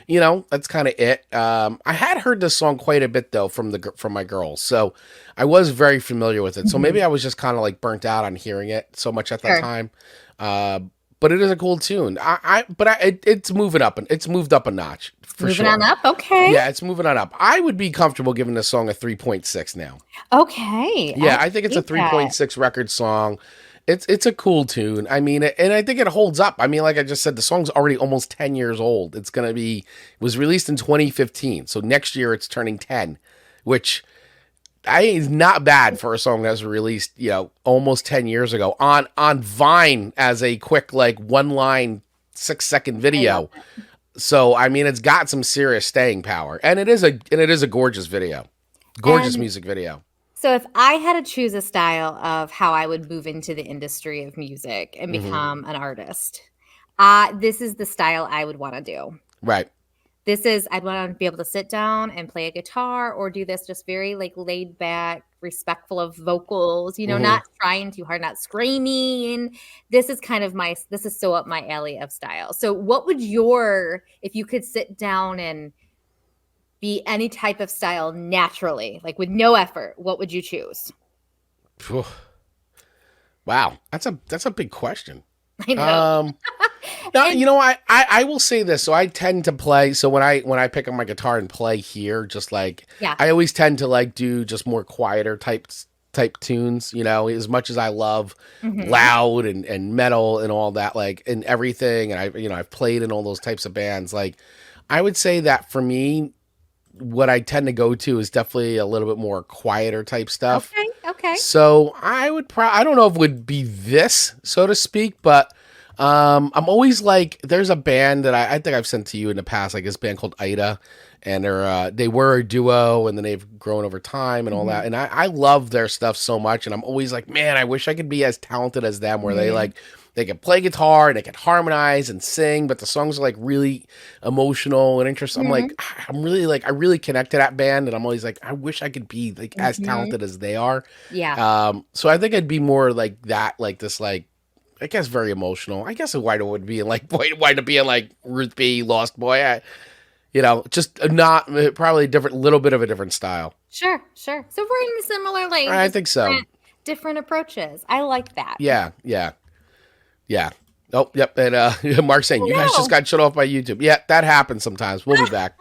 you know, that's kind of it. I had heard this song quite a bit though from my girls, so I was very familiar with it. So maybe I was just kind of like burnt out on hearing it so much at that time. But it is a cool tune. It's moving up, and it's moved up a notch for moving sure. On up, okay. Yeah, it's moving on up. I would be comfortable giving this song a 3.6 now. Okay. Yeah, I think it's a 3.6 record song. It's a cool tune. I mean, and I think it holds up. I mean, like I just said, the song's already almost 10 years old. It was released in 2015. So next year it's turning 10, which I think is not bad for a song that was released, almost 10 years ago on Vine as a quick, like, 1-line, 6-second video. So, I mean, it's got some serious staying power, and it is a gorgeous video. Gorgeous music video. So if I had to choose a style of how I would move into the industry of music and become an artist, this is the style I would want to do. Right. I'd want to be able to sit down and play a guitar or do this just very like laid back, respectful of vocals, not trying too hard, not screaming. This is so up my alley of style. So what would if you could sit down and be any type of style naturally, like with no effort, what would you choose? Wow. That's a big question. I know. No, I will say this. So I tend to play. So when I pick up my guitar and play here, just like, I always tend to like do just more quieter type tunes, as much as I love loud and metal and all that, like, and everything. And I've played in all those types of bands. Like, I would say that for me, what I tend to go to is definitely a little bit more quieter type stuff. Okay. So I would I don't know if it would be this, so to speak, but I'm always like, there's a band that I think I've sent to you in the past, like this band called Ida, and they were a duo, and then they've grown over time and all that. And I love their stuff so much, and I'm always like, man, I wish I could be as talented as them, where they can play guitar and they can harmonize and sing, but the songs are like really emotional and interesting. I'm like, I really connect to that band, and I'm always like, I wish I could be like as talented as they are. Yeah. So I think I'd be more like that, like this, like, I guess very emotional. I guess White would be like Ruth B, Lost Boy. Just not probably little bit of a different style. Sure. So we're in a similar lane. I think so. Different approaches. I like that. Yeah. Oh, yep. And Mark's saying, you guys just got shut off by YouTube. Yeah, that happens sometimes. We'll be back.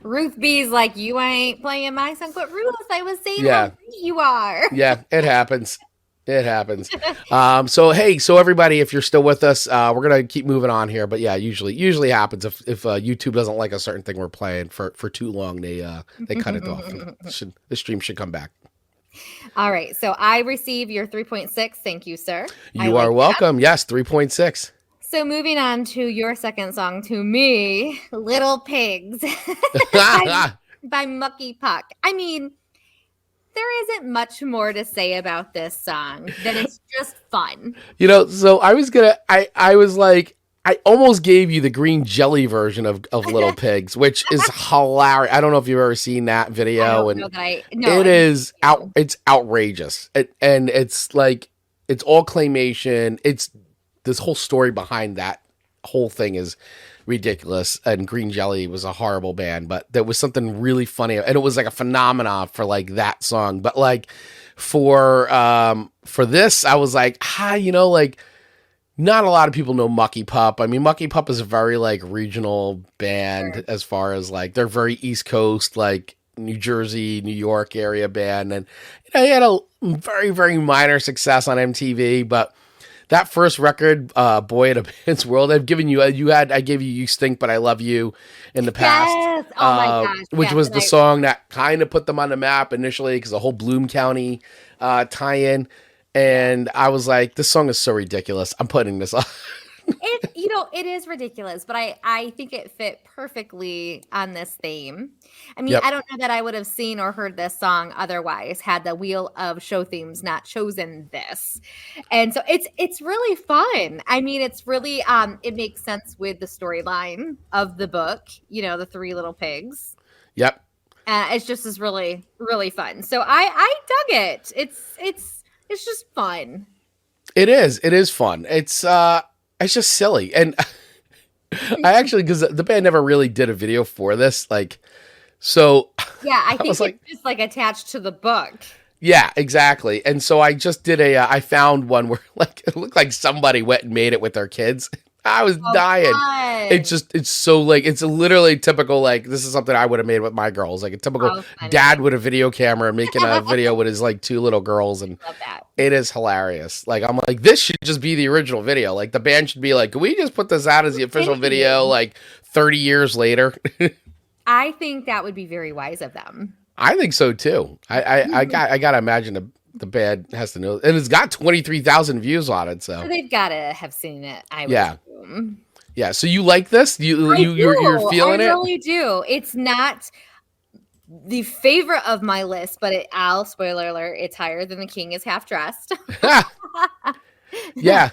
Ruth B's like, you ain't playing my song, but Ruth, I was saying how great you are. Yeah, it happens. It happens. So everybody, if you're still with us, we're gonna keep moving on here. But yeah, usually happens if YouTube doesn't like a certain thing we're playing for too long, they cut it off. The stream should come back. All right. So I receive your 3.6. Thank you, sir. You are welcome. That. Yes, 3.6. So moving on to your second song, to me, Little Pigs by Mucky Puck. I mean, there isn't much more to say about this song than it's just fun. So I was like, I almost gave you the green jelly version of Little Pigs, which is hilarious. I don't know if you've ever seen that video. It's outrageous. And it's like, it's all claymation. It's this whole story behind that whole thing is ridiculous. And Green Jelly was a horrible band, but there was something really funny. And it was like a phenomenon for like that song. But like for this, I was like, like, not a lot of people know Mucky Pup. I mean, Mucky Pup is a very like regional band as far as like, they're very East Coast, like New Jersey, New York area band. And he had a very, very minor success on MTV, but that first record, Boy in a Man's World, I've given you, I gave you You Stink, But I Love You in the past. Yes. Oh my gosh. Which was the song that kind of put them on the map initially, because the whole Bloom County tie-in. And I was like, this song is so ridiculous. I'm putting this on. It is ridiculous, but I think it fit perfectly on this theme. I mean, I don't know that I would have seen or heard this song otherwise had the Wheel of Show Themes not chosen this. And so it's really fun. I mean, it's really, it makes sense with the storyline of the book, the three little pigs. Yep. It's just is really, really fun. So I dug it. It's just fun. It is. It is fun. It's just silly. And I actually, because the band never really did a video for this, like, so. Yeah, I think it's just like attached to the book. Yeah, exactly. And so I just did I found one where like, it looked like somebody went and made it with their kids. I was dying. It's so like, it's literally typical, like, this is something I would have made with my girls. Like a typical dad with a video camera making a video with his like 2 little girls. And love that. It is hilarious. Like, I'm like, this should just be the original video. Like the band should be like, can we just put this out as the official video like 30 years later? I think that would be very wise of them. I think so too. I gotta imagine the band has to know, and it's got 23,000 views on it. So they've got to have seen it. I would assume. Yeah. So you like this? You're feeling it? I really do. It's not the favorite of my list, but spoiler alert, it's higher than The King is Half Dressed. Yeah.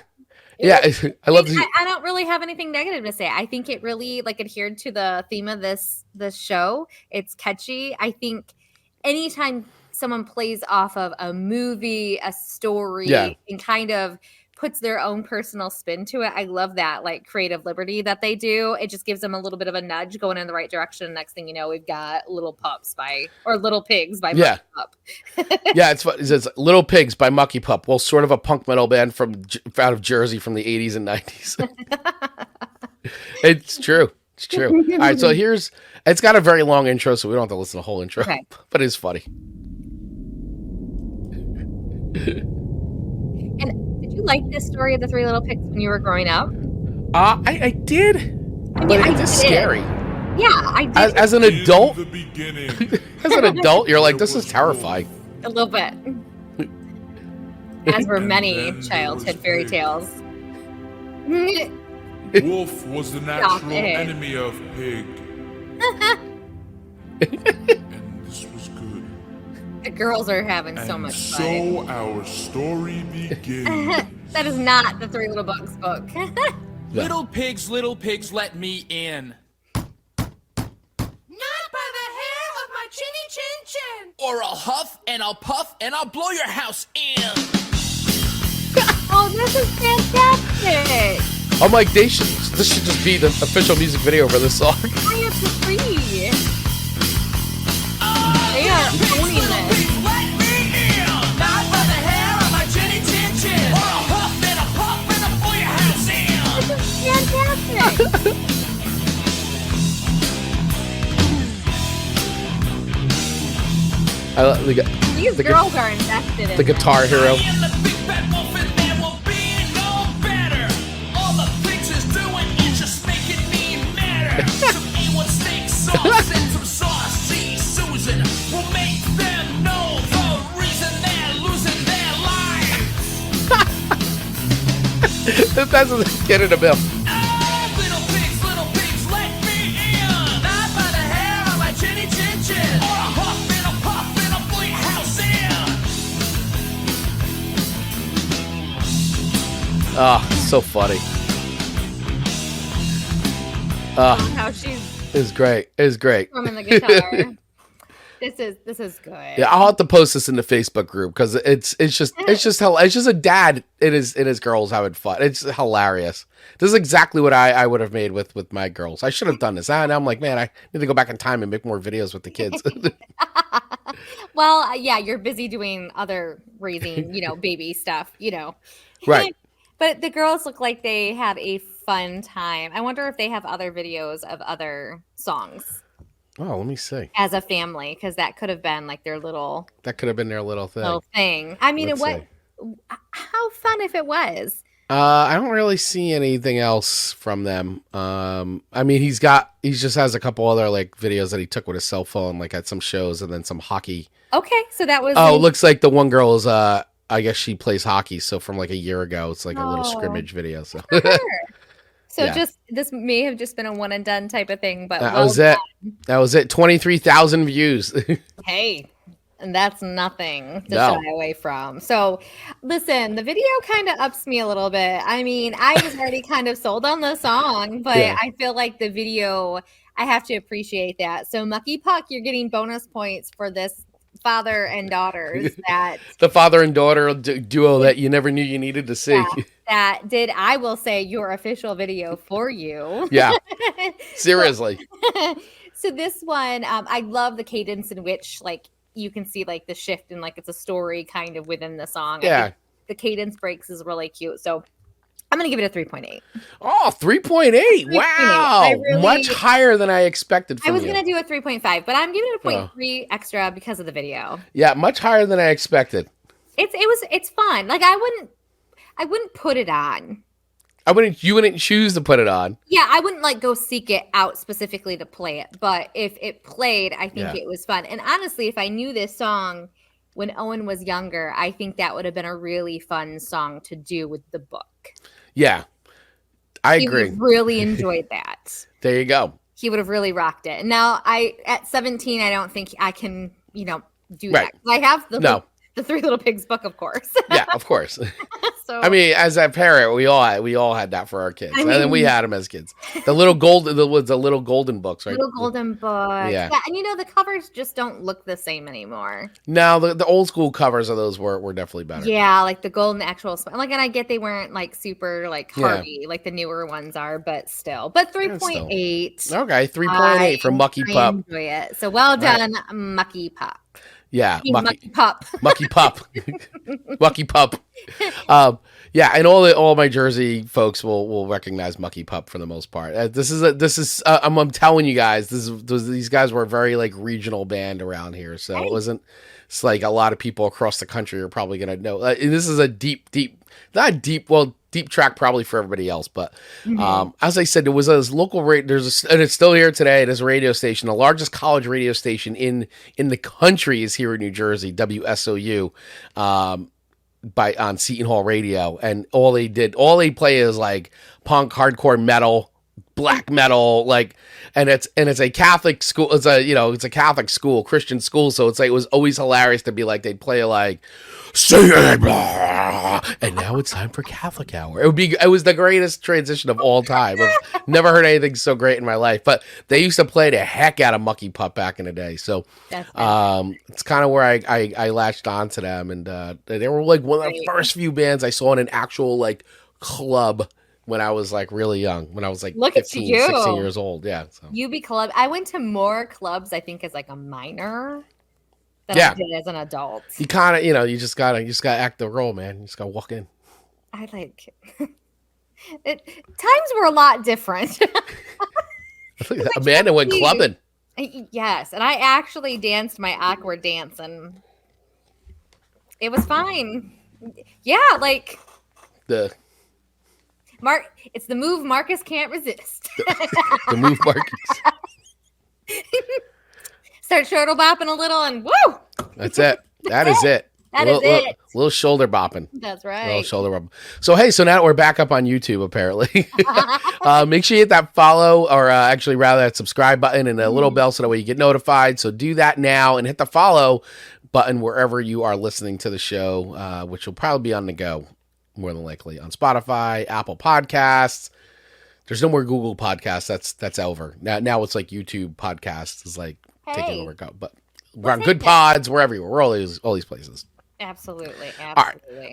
Yeah, I love. I don't really have anything negative to say. I think it really like adhered to the theme of this show. It's catchy. I think anytime someone plays off of a movie, a story, and kind of puts their own personal spin to it, I love that like creative liberty that they do. It just gives them a little bit of a nudge going in the right direction. Next thing you know, we've got Little Pigs by Mucky Pup. Yeah, it's Little Pigs by Mucky Pup. Well, sort of a punk metal band from out of Jersey from the 80s and 90s. It's true. It's true. All right, so it's got a very long intro, so we don't have to listen to the whole intro, but it's funny. And did you like this story of the 3 little pigs when you were growing up? I did, but it's scary. Yeah, I did. As an adult, you're like, this is terrifying. A little bit. As were many childhood fairy tales. Wolf was the natural enemy of pig. And this was good. The girls are having so much fun. So our story begins. That is not the 3 Little Bugs book. Little pigs, let me in. Not by the hair of my chinny chin chin. Or I'll huff and I'll puff and I'll blow your house in. Oh, this is fantastic. I'm like, this should just be the official music video for this song. I have to free. They are owning this. Let me in. Not by the hair of my chinny chin chin. Or I'll huff and I'll puff and I'll blow your house in. This is fantastic. These girls are invested in the Guitar Hero. Some A1 steak sauce and some saucy Susan will make them know the reason they're losing their lives. That's a kid in a bill. Little pigs, let me in. Not by the hair of my chinny chin chin. Or a huff and a puff and a blow your house in. Oh, so funny. How she's It's great. It's great. strumming the guitar. This is good. Yeah, I'll have to post this in the Facebook group because it's just a dad and his girls having fun. It's hilarious. This is exactly what I would have made with my girls. I should have done this. And I'm like, man, I need to go back in time and make more videos with the kids. Well, yeah, you're busy doing other raising, baby stuff, Right. But the girls look like they had a fun time. I wonder if they have other videos of other songs. Oh, let me see. As a family, because that could have been like their little. That could have been their little thing. I mean, how fun if it was. I don't really see anything else from them. I mean, he just has a couple other like videos that he took with his cell phone, like at some shows, and then some hockey. Okay, so that was. Oh, it looks like the one girl is I guess she plays hockey. So from like a year ago, it's like a little scrimmage video. So. So this may have just been a one and done type of thing, but that was it. That was it. 23,000 views. Hey, and that's nothing to shy away from. So listen, the video kind of ups me a little bit. I mean, I was already kind of sold on the song, but I feel like the video, I have to appreciate that. So Mucky Puck, you're getting bonus points for this father and daughters that the father and daughter duo that you never knew you needed to see. That did, I will say, your official video for you. Yeah. Seriously. So this one, I love the cadence in which like you can see like the shift and like it's a story kind of within the song. Yeah. The cadence breaks is really cute. So I'm going to give it a 3.8. Oh, 3.8. Wow. Much higher than I expected from I was you. going to do a 3.5, but I'm giving it a 0.3 extra because of the video. Yeah, much higher than I expected. It's fun. Like I wouldn't put it on. You wouldn't choose to put it on. Yeah, I wouldn't like go seek it out specifically to play it, but if it played, I think it was fun. And honestly, if I knew this song when Owen was younger, I think that would have been a really fun song to do with the book. Yeah, I agree. He would have really enjoyed that. There you go. He would have really rocked it. And now at 17, I don't think I can, do that. I have the Three Little Pigs book, of course. Yeah, of course. So I mean, as a parent, we all had that for our kids, and then we had them as kids. The little golden books, right? Little golden books. Yeah. And the covers just don't look the same anymore. No, the old school covers of those were definitely better. Yeah, like the golden actual. Like, and I get they weren't like super like hardy like the newer ones are, but still. But 3.8. Okay, 3.8 for Mucky Pup. I enjoy it. So well done, Mucky Pup. Yeah, Mucky Pup. Mucky Pup. Mucky Pup. Yeah, and all my Jersey folks will recognize Mucky Pup for the most part. I'm telling you guys, these guys were a very like regional band around here, so it wasn't. It's like a lot of people across the country are probably gonna know. This is a deep track probably for everybody else, but as I said, there was a local radio. And it's still here today. It is a radio station, the largest college radio station in the country is here in New Jersey, WSOU, on Seton Hall Radio, and all they play is like punk, hardcore metal, black metal, like, and it's a Catholic school. It's a Catholic school, Christian school. So it's like, it was always hilarious to be like, they'd play like, and now it's time for Catholic Hour. It was the greatest transition of all time. I've never heard anything so great in my life, but they used to play the heck out of Mucky Pup back in the day. So, it's kind of where I latched on to them. And, they were like one of the first few bands I saw in an actual like club when I was like really young, when I was like 15, 16 years old. Yeah. So. UB club. I went to more clubs, I think, as like a minor than I did as an adult. You kind of, you just gotta act the role, man. You just gotta walk in. I like it. Times were a lot different. Amanda went clubbing. Yes. And I actually danced my awkward dance and it was fine. Yeah. Like it's the move Marcus can't resist. The move Marcus. Start shoulder bopping a little and woo! That's it. That is it. Little shoulder bopping. That's right. Little shoulder bopping. So, hey, now we're back up on YouTube, apparently. Make sure you hit that follow, or actually rather that subscribe button and a little bell so that way you get notified. So do that now and hit the follow button wherever you are listening to the show, which will probably be on the go, more than likely, on Spotify, Apple Podcasts. There's no more Google Podcasts. That's over. Now it's like YouTube Podcasts is like taking over. But we're on Good Pods. We're everywhere. We're all these places. Absolutely. All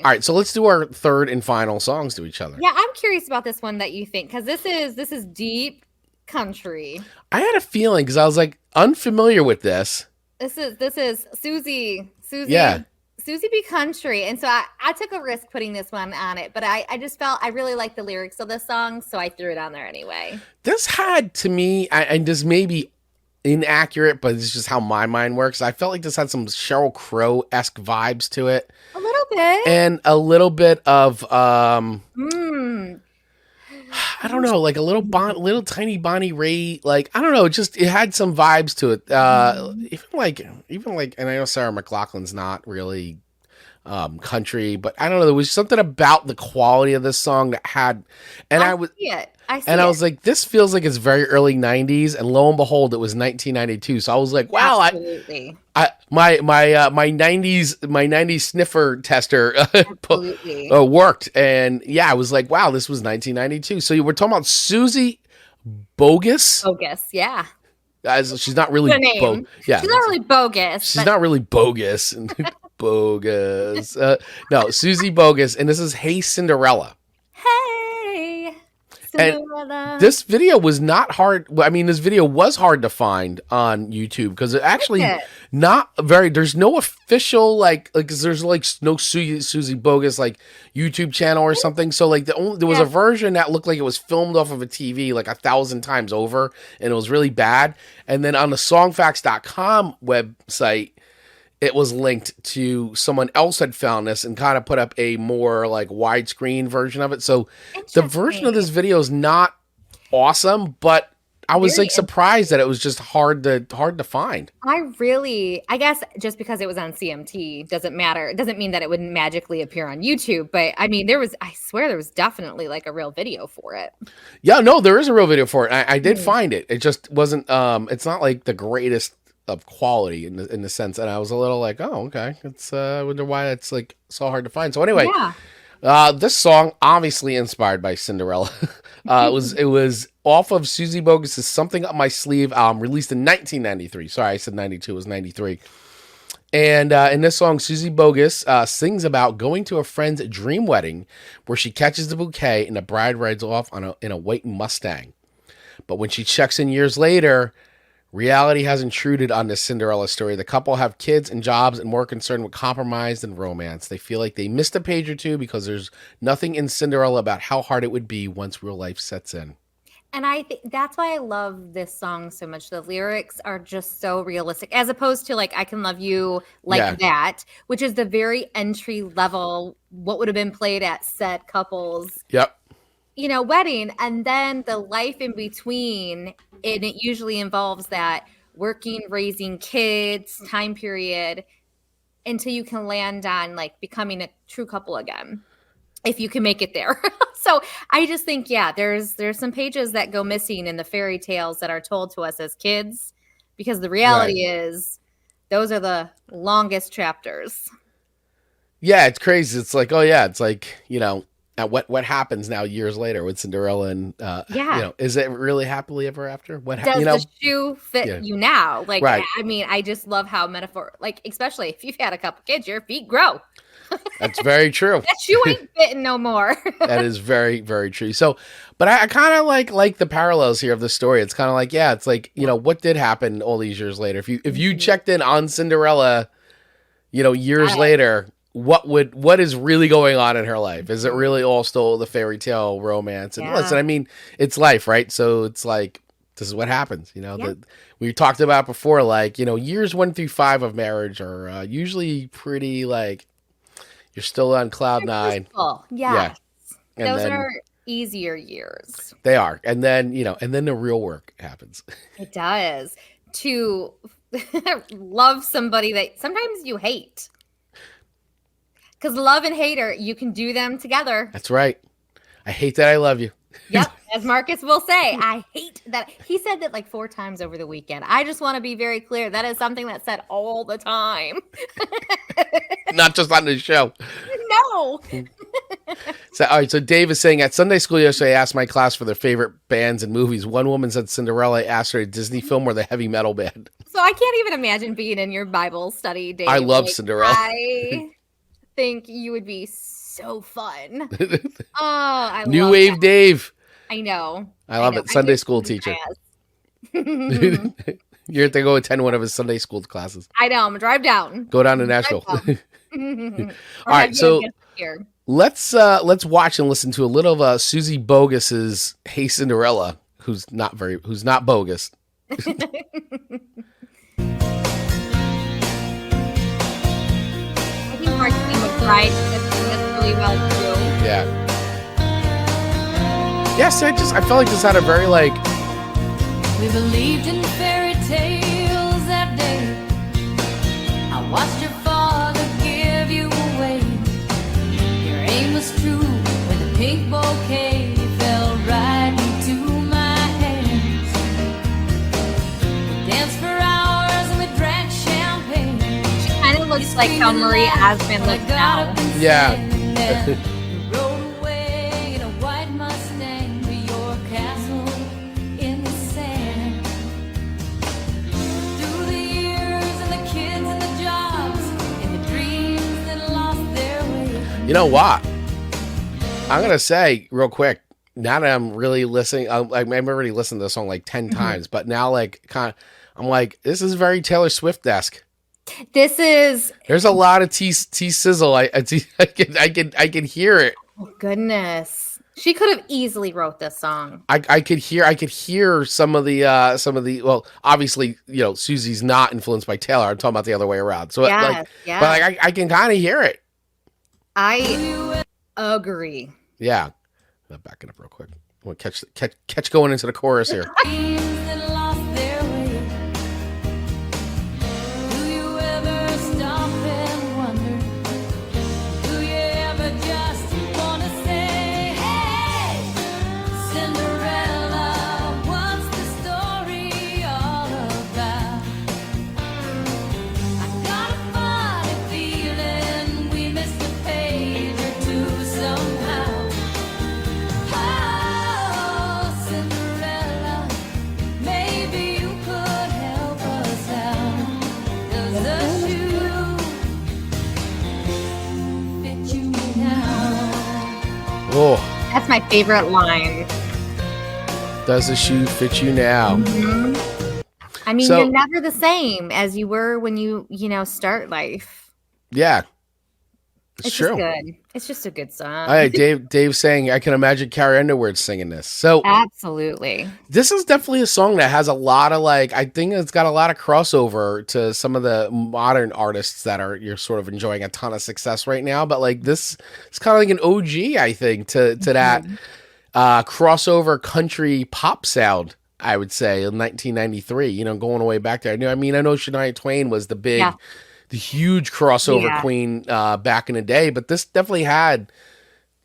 right. So let's do our third and final songs to each other. Yeah, I'm curious about this one that you think, because this is deep country. I had a feeling because I was like unfamiliar with this. This is Suzy. Yeah. Suzy B country. And so I took a risk putting this one on it, but I just felt I really liked the lyrics of this song, so I threw it on there anyway. This had, to me, and this may be inaccurate, but it's just how my mind works. I felt like this had some Sheryl Crow-esque vibes to it. A little bit. And a little bit of I don't know, like a little tiny Bonnie Raitt, like, I don't know, it had some vibes to it. Even like, and I know Sarah McLachlan's not really country, but I don't know, there was something about the quality of this song that had, and I was like, this feels like it's very early 90s, and lo and behold, it was 1992. So I was like, wow, absolutely. My 90s sniffer tester worked, and yeah, I was like, wow, this was 1992. So you were talking about Suzy Bogguss. Bogguss, yeah. She's not really she's not really bogus. She's not really bogus. Bogus. No, Suzy Bogguss, and this is Hey Cinderella. Hey Cinderella. This video was not hard. I mean, this video was hard to find on YouTube because it actually not very. There's no official there's like no Suzy Bogguss like YouTube channel or something. So like there was a version that looked like it was filmed off of a TV like 1,000 times over, and it was really bad. And then on the songfacts.com website, it was linked to someone else had found this and kind of put up a more like widescreen version of it. So the version of this video is not awesome, but I was like surprised that it was just hard to find. I guess just because it was on CMT doesn't matter. It doesn't mean that it wouldn't magically appear on YouTube, but I mean, I swear there was definitely like a real video for it. Yeah, no, there is a real video for it. I did find it. It just wasn't, it's not like the greatest of quality in the sense, and I was a little like, oh, okay, it's I wonder why it's like so hard to find. So anyway, this song obviously inspired by Cinderella. It was off of Suzy Bogguss' Something Up My Sleeve album, released in 1993. Sorry, I said 92, it was 93. And in this song, Suzy Bogguss sings about going to a friend's dream wedding where she catches the bouquet and the bride rides off in a white Mustang. But when she checks in years later, reality has intruded on this Cinderella story. The couple have kids and jobs and more concerned with compromise than romance. They feel like they missed a page or two because there's nothing in Cinderella about how hard it would be once real life sets in. And I think that's why I love this song so much. The lyrics are just so realistic, as opposed to like I Can Love You Like That, which is the very entry level, what would have been played at said couples. Yep. Wedding, and then the life in between, and it usually involves that working, raising kids time period until you can land on like becoming a true couple again, if you can make it there. So I just think, there's some pages that go missing in the fairy tales that are told to us as kids, because the reality is those are the longest chapters. Yeah, it's crazy. It's like, at what happens now years later with Cinderella and is it really happily ever after? What does the shoe fit you now? Like, I mean, I just love how especially if you've had a couple kids, your feet grow. That's very true. That shoe ain't fitting no more. That is very, very true. So, but I kind of like the parallels here of the story. It's kind of like, it's like, what did happen all these years later? If you checked in on Cinderella, years later, what is really going on in her life? Is it really all still the fairy tale romance? And listen, I mean, it's life, right? So it's like, this is what happens, that we talked about before, like, years 1 through 5 of marriage are usually pretty like, you're still on cloud nine. Yes. And those are easier years. They are. And then, and then the real work happens. It does. To love somebody that sometimes you hate. Because love and hater, you can do them together. That's right. I hate that I love you. Yep. As Marcus will say, I hate that. He said that like 4 times over the weekend. I just want to be very clear. That is something that's said all the time. Not just on the show. No. So, all right. So Dave is saying, at Sunday school yesterday, I asked my class for their favorite bands and movies. One woman said Cinderella. I asked her a Disney film or the heavy metal band. So I can't even imagine being in your Bible study, Dave. I love Cinderella. I think you would be so fun. I New love Wave that. Dave. I know. I love it. Sunday school teacher. You're to go attend one of his Sunday school classes. I know. I'm gonna drive down. Go down to Nashville. All right, so let's watch and listen to a little of Suzy Bogguss's "Hey Cinderella," who's not bogus. I think Martin would try this really well too. Yeah. Yes, I felt like this had a very like. We believed in fairy tales that day. I watched your father give you away. Your aim was true when the pink bouquet fell right into my hands. We danced for hours and we drank champagne. She kind of looks like how Marie Osmond looks now. Yeah. You know what? I'm going to say real quick, now that I'm really listening, I've already listened to the song like 10 times, but now like I'm like, this is very Taylor Swift-esque. There's a lot of T sizzle. I can hear it. Oh, goodness. She could have easily wrote this song. I could hear some of the well, obviously, Suzy's not influenced by Taylor. I'm talking about the other way around. So but like I can kind of hear it. I agree. Yeah. I'm backing up real quick. I want to catch going into the chorus here. Oh, that's my favorite line. Does the shoe fit you now? Mm-hmm. I mean, you're never the same as you were when you start life. Yeah, it's true. Just good. It's just a good song. All right, Dave's saying I can imagine Carrie Underwood singing this. So absolutely, this is definitely a song that has a lot of I think it's got a lot of crossover to some of the modern artists that you're sort of enjoying a ton of success right now. But like this, it's kind of like an OG, I think, to that crossover country pop sound. I would say in 1993. Going way back there. I mean, I know Shania Twain was the big. Yeah. The huge crossover queen back in the day, but this definitely had,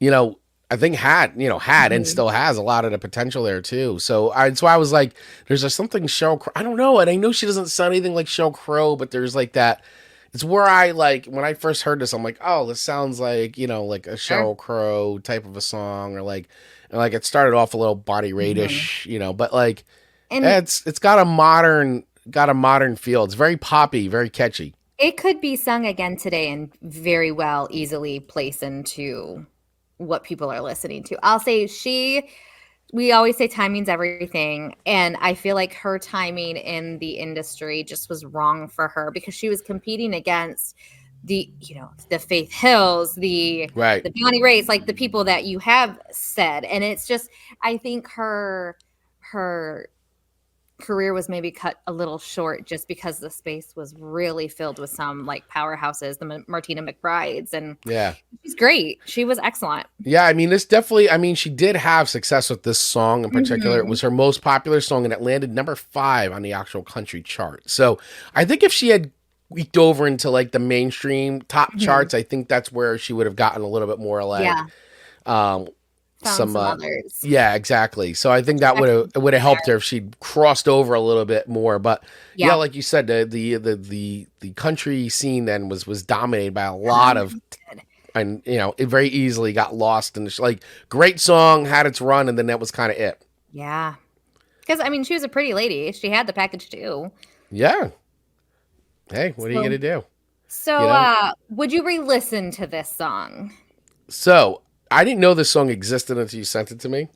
I think had and still has a lot of the potential there too. So I was like, there's something Sheryl Crow, I don't know, and I know she doesn't sound anything like Sheryl Crow, but there's like that. It's where I when I first heard this, I'm like, oh, this sounds like like a Sheryl Crow type of a song, or like it started off a little Bonnie Raitt-ish, but like it's got a modern feel. It's very poppy, very catchy. It could be sung again today and very well easily place into what people are listening to. I'll say we always say timing's everything. And I feel like her timing in the industry just was wrong for her because she was competing against the Faith Hills, the Bonnie Raitt, like the people that you have said. And it's just, I think her career was maybe cut a little short just because the space was really filled with some like powerhouses, the Martina McBrides, and she's great. She was excellent. Yeah, I mean, this definitely, I mean, she did have success with this song in particular. It was her most popular song and it landed number 5 on the actual country chart. So I think if she had leaked over into like the mainstream top charts, I think that's where she would have gotten a little bit more like some others. Yeah, exactly. So I think that would have helped her if she'd crossed over a little bit more. But yeah, like you said, the country scene then was dominated by a lot of, and it very easily got lost in the great song, had its run, and then that was kind of it. Yeah, because I mean, she was a pretty lady. She had the package too. Yeah. Hey, what are you gonna do? So, would you re-listen to this song? So. I didn't know this song existed until you sent it to me.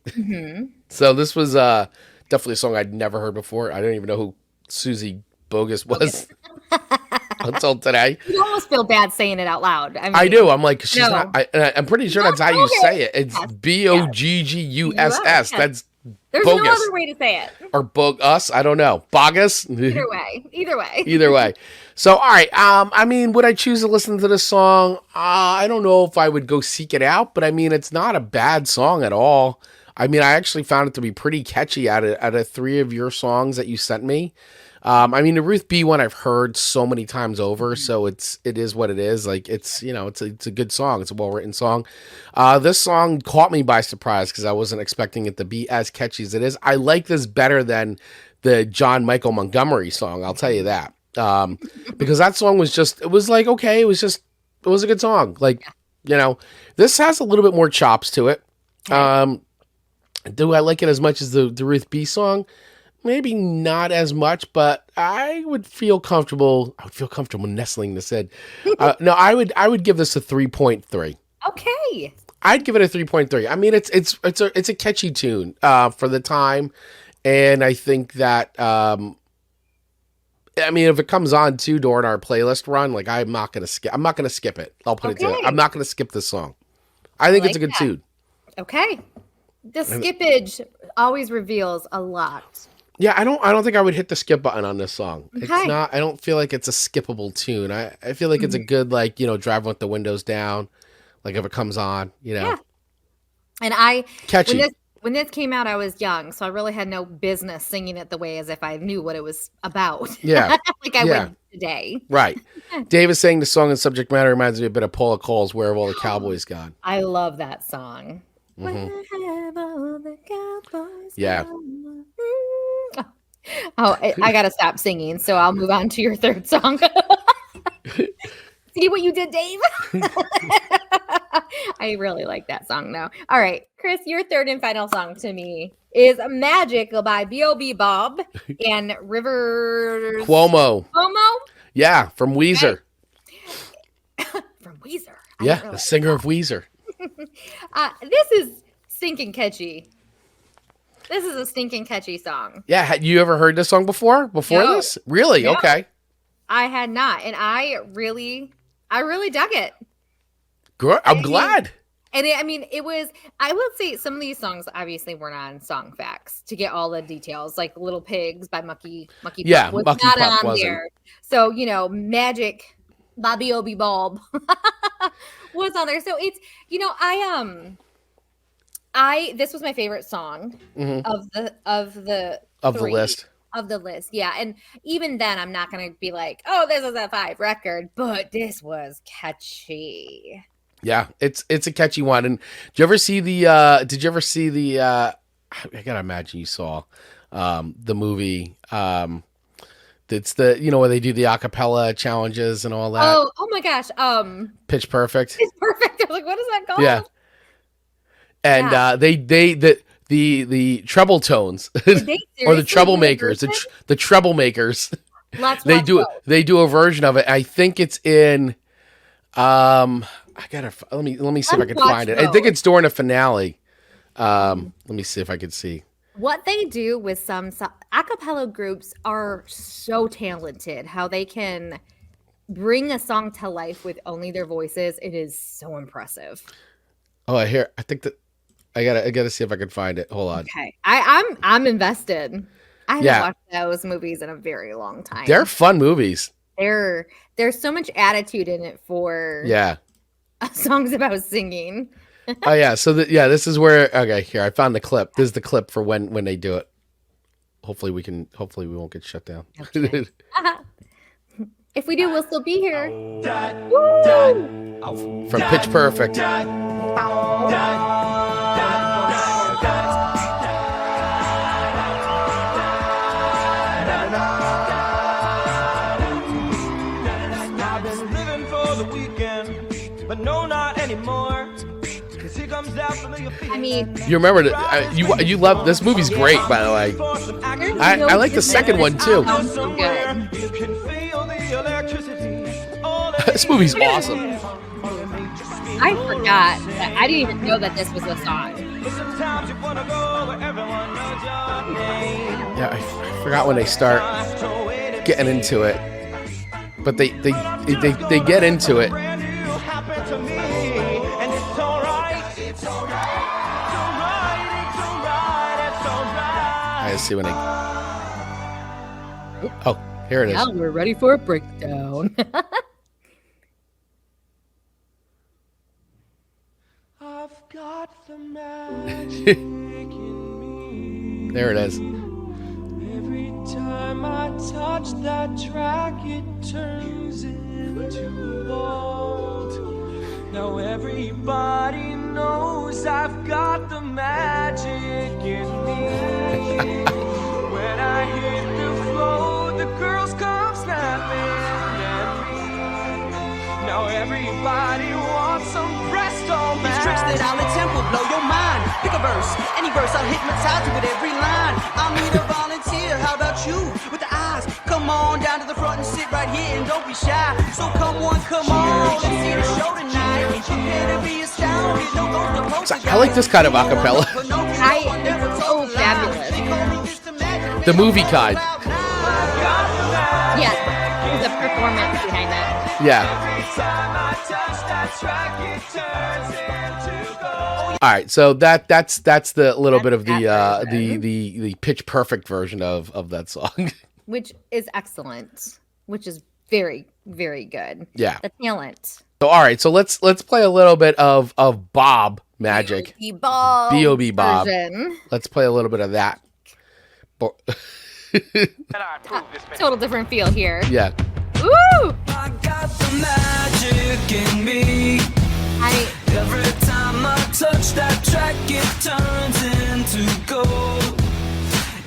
So this was definitely a song I'd never heard before. I didn't even know who Suzy Bogguss was until today. You almost feel bad saying it out loud. I do. I'm like, she's not. I'm pretty sure that's how you say it. It's Bogguss. That's There's Bogguss. No other way to say it. Or Bogguss. I don't know. Bogguss. Either way. So, all right. I mean, would I choose to listen to this song? I don't know if I would go seek it out, but I mean, it's not a bad song at all. I mean, I actually found it to be pretty catchy out of 3 of your songs that you sent me. I mean, the Ruth B one I've heard so many times over, so it is what it is. Like it's a good song. It's a well written song. This song caught me by surprise because I wasn't expecting it to be as catchy as it is. I like this better than the John Michael Montgomery song. I'll tell you that. Because that song was it was a good song. Like, this has a little bit more chops to it. Do I like it as much as the Ruth B song? Maybe not as much, but I would feel comfortable. I would feel comfortable nestling this in. No, I would give this a 3.3. Okay. I'd give it a 3.3. I mean, it's a catchy tune for the time, and I think that I mean, if it comes on too during our playlist run, like I'm not gonna skip it. I'll put it to I'm not gonna skip this song. I think it's a good tune. Okay. The skippage always reveals a lot. Yeah, I don't think I would hit the skip button on this song. Okay. It's not. I don't feel like it's a skippable tune. I feel like it's a good, like, driving with the windows down, like if it comes on, Yeah. And catchy. When this came out, I was young, so I really had no business singing it the way as if I knew what it was about. Yeah. Like I would today. Right. Dave is saying the song and subject matter reminds me a bit of Paula Cole's Where Have All the Cowboys Gone? I love that song. Mm-hmm. Where have all the cowboys gone? Oh, I got to stop singing, so I'll move on to your third song. See what you did, Dave? I really like that song, though. All right, Chris, your third and final song to me is Magic by B.o.B. Bob and Rivers... Cuomo. Cuomo? Yeah, from Weezer. From Weezer. Yeah, the singer of Weezer. This is stinking catchy. This is a stinking catchy song. Yeah, had you ever heard this song before No. this? Really? No. Okay. I had not, and I really dug it. Good. I'm glad. And it was, I will say some of these songs obviously weren't on Song Facts to get all the details, like Little Pigs by Mucky Pup was Mucky not Pup on wasn't. there. So, Magic by B.o.B. Bob was on there. So it's, this was my favorite song of the list. Of the list, yeah. And even then, I'm not going to be like, oh, this is a 5 record, but this was catchy. Yeah, it's a catchy one. And did you ever see the I gotta imagine you saw the movie. It's the where they do the acapella challenges and all that. Oh my gosh. Pitch Perfect. It's perfect. I was like, what is that called? Yeah. And the treble tones or the troublemakers, the troublemakers. They do a version of it. I think it's in let me see if I can find it. I think it's during a finale. Let me see if I can see. What they do with some acapella groups are so talented, how they can bring a song to life with only their voices. It is so impressive. Oh, I think that I gotta see if I can find it. Hold on. Okay. I'm invested. I haven't watched those movies in a very long time. They're fun movies. There's so much attitude in it for songs about singing. Oh yeah, so this is where here I found the clip. This is the clip for when they do it. Hopefully we won't get shut down. Okay. If we do, we'll still be here. From Pitch Perfect. But no, not anymore. I mean, you remember you love this movie's great, by the way. I like the second one too. So good. This movie's awesome. I forgot that I didn't even know that this was a song. Yeah, I forgot when they start getting into it, but they get into it. I see when oh, here it is. Now we're ready for a breakdown. I've got the magic in me. There it is. Every time I touch that track, it turns into gold. Now everybody knows I've got the magic in me. When I hit the floor, the girls come snapping at me. Now everybody wants some presto magic. These tricks that I'll attempt will blow your mind. Pick a verse, any verse, I'll hypnotize you with every line. I'll need a volunteer, how about you? With the eyes, come on down to the front and sit right here and don't be shy. So come on, let's see the show tonight. Prepare to be astounded, no ghost I like this kind of acapella. It's so fabulous. The movie kind. Yeah, there's a performance behind it. Yeah. All right, so that's the little bit of the pitch perfect version of that song. Which is excellent. Which is very, very good. Yeah. The talent. So all right, so let's play a little bit of Bob Magic. B.o.B. Bob. version. Let's play a little bit of that. Total different feel here. Yeah. Woo! I got the magic in me. Every time I touch that track, it turns into gold.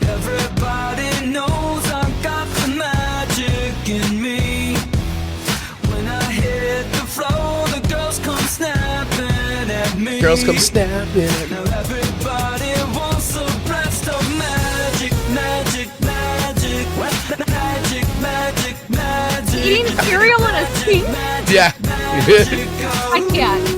Everybody knows I got the magic in me. When I hit the floor, the girls come snapping at me. Girls come snapping. Now everybody wants a blast of magic, magic, magic, magic, magic, magic. Eating cereal in a sink? Yeah. I can't.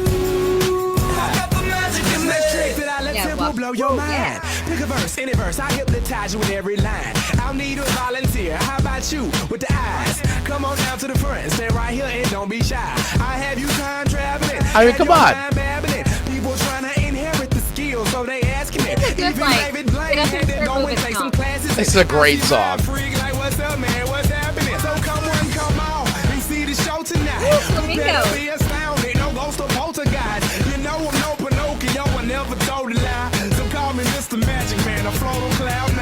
Blow your mind. Pick a verse, any verse, I hypnotize you with every line. I'll need a volunteer. How about you with the eyes? Come on down to the front, stand right here and don't be shy. I have you time traveling. I mean, come on. People trying to inherit the skills, so they asking me. This is like, This is a great song. Like, what's up, man? What's happening? So come on, come on, and see the show tonight. Ooh, You better be astounded, no ghost or poltergeist. You know I'm no Pinocchio, I never told a lie. So call me Mr. Magic Man, I float on cloud nine. I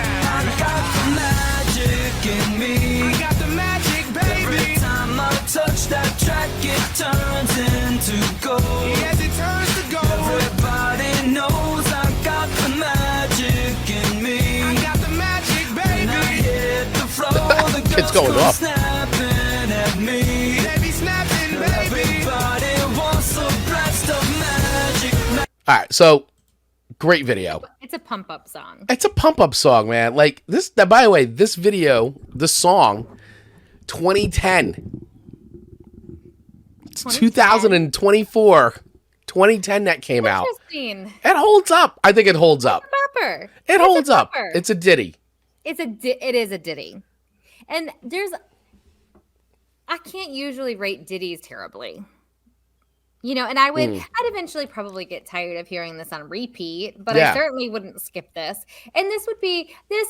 got the magic in me. I got the magic, Every baby. time I touch that track, it turns into gold. Yes, it turns to gold. Everybody knows I got the magic in me. I got the magic, When I baby. hit the floor, the It's girls going come off. snapping at me. They be snapping, baby. Everybody wants a blast of magic. All right, so great video. It's a pump up song. It's a pump up song, man. Like this. By the way, this video, this song, 2010. It's 2024. 2010 that came out. Interesting. It holds up. I think it holds up. Bumper. It holds up. bumper. It's a ditty. It is a ditty. And I can't usually rate ditties terribly. You know, and I'd eventually probably get tired of hearing this on repeat, but Yeah. I certainly wouldn't skip this. And this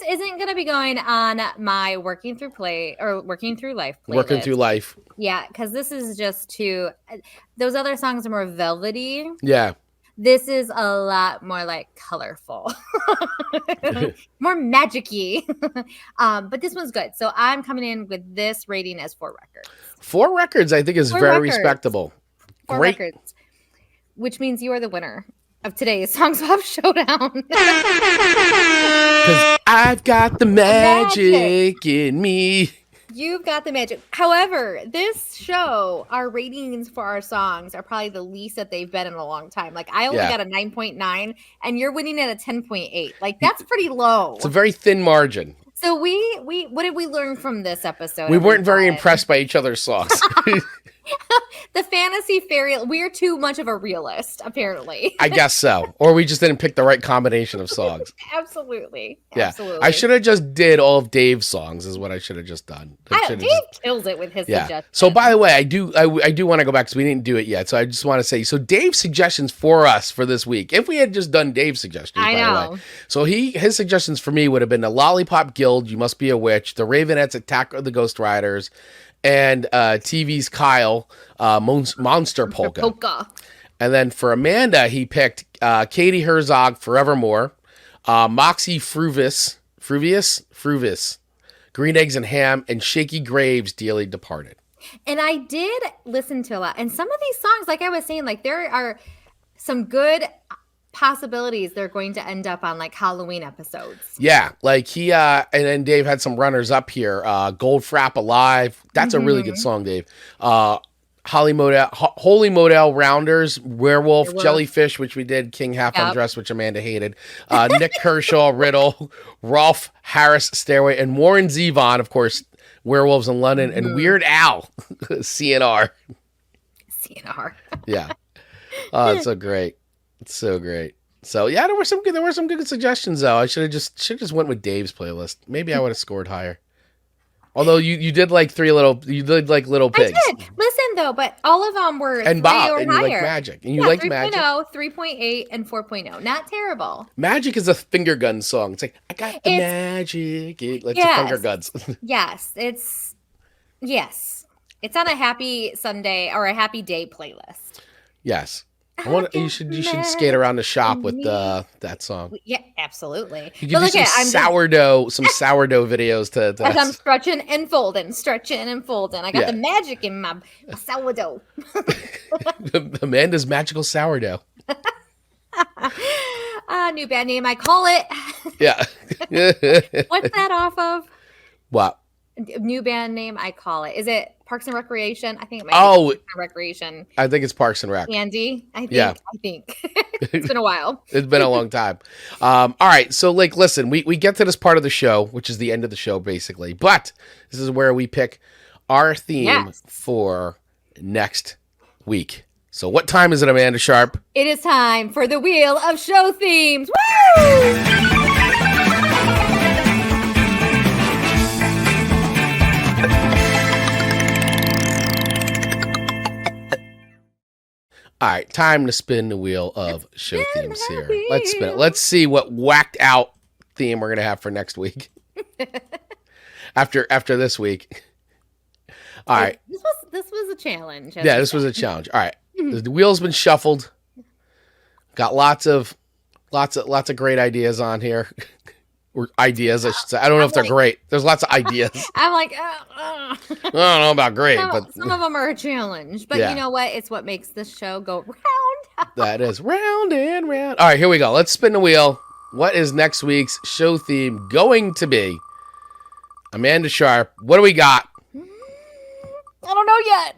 isn't going to be going on my working through life playlist. Working through life. Yeah, because this is just those other songs are more velvety. Yeah. This is a lot more like colorful, more magic-y. But this one's good. So I'm coming in with this rating as 4 records. 4 records, I think, is 4 very records. respectable. 4 Great. records, which means you are the winner of today's Song Swap Showdown. Because I've got the magic in me. You've got the magic. However, this show, our ratings for our songs are probably the least that they've been in a long time. Like I only got a 9.9 and you're winning at a 10.8. Like that's pretty low. It's a very thin margin. So we what did we learn from this episode? We weren't very impressed by each other's songs. The fantasy fairy, we're too much of a realist, apparently. I guess so. Or we just didn't pick the right combination of songs. Absolutely. Yeah. Absolutely. I should have just did all of Dave's songs is what I should have just done. Dave kills it with his suggestions. So by the way, I do want to go back because we didn't do it yet. So I just want to say, so Dave's suggestions for us for this week, if we had just done Dave's suggestions, by the way. So his suggestions for me would have been the Lollipop Guild, You Must Be a Witch, the Ravenettes, Attack of the Ghost Riders, and TV's Kyle, Monster Polka. And then for Amanda, he picked Katie Herzog, Forevermore, Moxie Fruvis, Green Eggs and Ham, and Shaky Graves, Dearly Departed. And I did listen to a lot. And some of these songs, like I was saying, like there are some good possibilities they're going to end up on like Halloween episodes. Yeah, like he and then Dave had some runners up here. Gold Frap Alive. That's a really good song, Dave. Holy Model Rounders, Werewolf, JellyFish, which we did, King Half Undressed, which Amanda hated. Nick Kershaw, Riddle, Rolf Harris, Stairway, and Warren Zevon, of course, Werewolves in London, and Weird Al, CNR. CNR. Yeah. Oh, it's so great. It's so great. So yeah, there were some good suggestions though. I should have just went with Dave's playlist. Maybe I would have scored higher. Although you did like little I pigs. did. Listen though, but all of them were And 3 Bob, or and you higher. like Magic. And you liked 3.0, Magic. 3.8, and 4.0. Not terrible. Magic is a finger gun song. It's like, I got the magic. Like Yes. the finger guns. Yes. It's on a happy Sunday or a happy day playlist. Yes. You should skate around the shop with that song. Yeah, absolutely. You can do some sourdough videos to as I'm stretching and folding. I got the magic in my sourdough. Amanda's magical sourdough. New band name, I call it. Yeah. What's that off of? What? New band name, I call it. Is it Parks and Recreation? I think it might be Parks and Recreation. I think it's Parks and Rec. Andy, I think. Yeah. I think. It's been a while. It's been a long time. All right. So, listen, we get to this part of the show, which is the end of the show, basically. But this is where we pick our theme for next week. So what time is it, Amanda Sharp? It is time for the Wheel of Show Themes. Woo! All right, time to spin the wheel of show themes here. Let's spin it. Let's see what whacked out theme we're gonna have for next week. after this week. All right. This was a challenge. Yeah, this was a challenge. All right. The wheel's been shuffled. Got lots of great ideas on here. Or ideas, I should say. I don't know if they're great. There's lots of ideas. I'm like, I don't know about great, but some of them are a challenge. But you know what? It's what makes this show go round. That is round and round. All right, here we go. Let's spin the wheel. What is next week's show theme going to be? Amanda Sharp, what do we got? I don't know yet.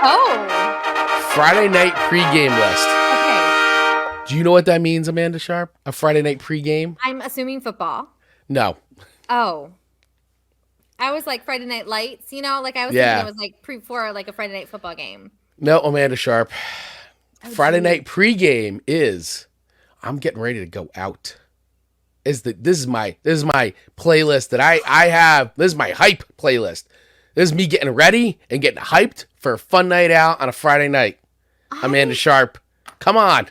Oh. Friday night pregame list. Do you know what that means, Amanda Sharp? A Friday night pregame? I'm assuming football. No. Oh. I was like Friday Night Lights, I was thinking it was like before like a Friday night football game. No, Amanda Sharp. Friday night pregame is I'm getting ready to go out. This is my playlist that I have. This is my hype playlist. This is me getting ready and getting hyped for a fun night out on a Friday night. Amanda Sharp, come on.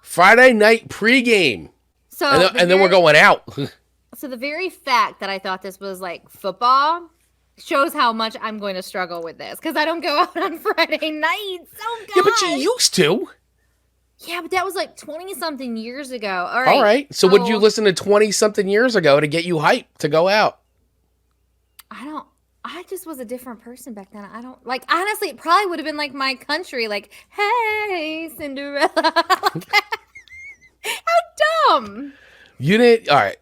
Friday night pregame. So and then we're going out. So the very fact that I thought this was like football shows how much I'm going to struggle with this because I don't go out on Friday nights. Oh, God. Yeah, but you used to. Yeah, but that was like 20-something years ago. All right. So would you listen to 20-something years ago to get you hyped to go out? I just was a different person back then. I don't like, honestly, it probably would have been like my country, like, hey, Cinderella. How dumb. You didn't. All right.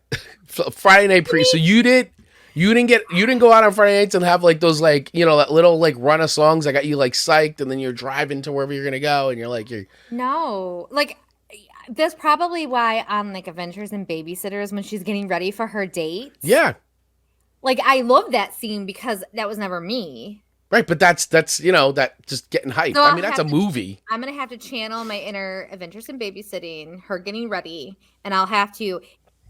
Friday night so you didn't go out on Friday nights and have like those like, that little like run of songs that got you like psyched and then you're driving to wherever you're going to go and No, like that's probably why on like Adventures in Babysitters when she's getting ready for her date. Yeah. Like I love that scene because that was never me. Right, but that's that just getting hyped. So I mean, that's a movie. I'm going to have to channel my inner Adventures in Babysitting, her getting ready, and I'll have to,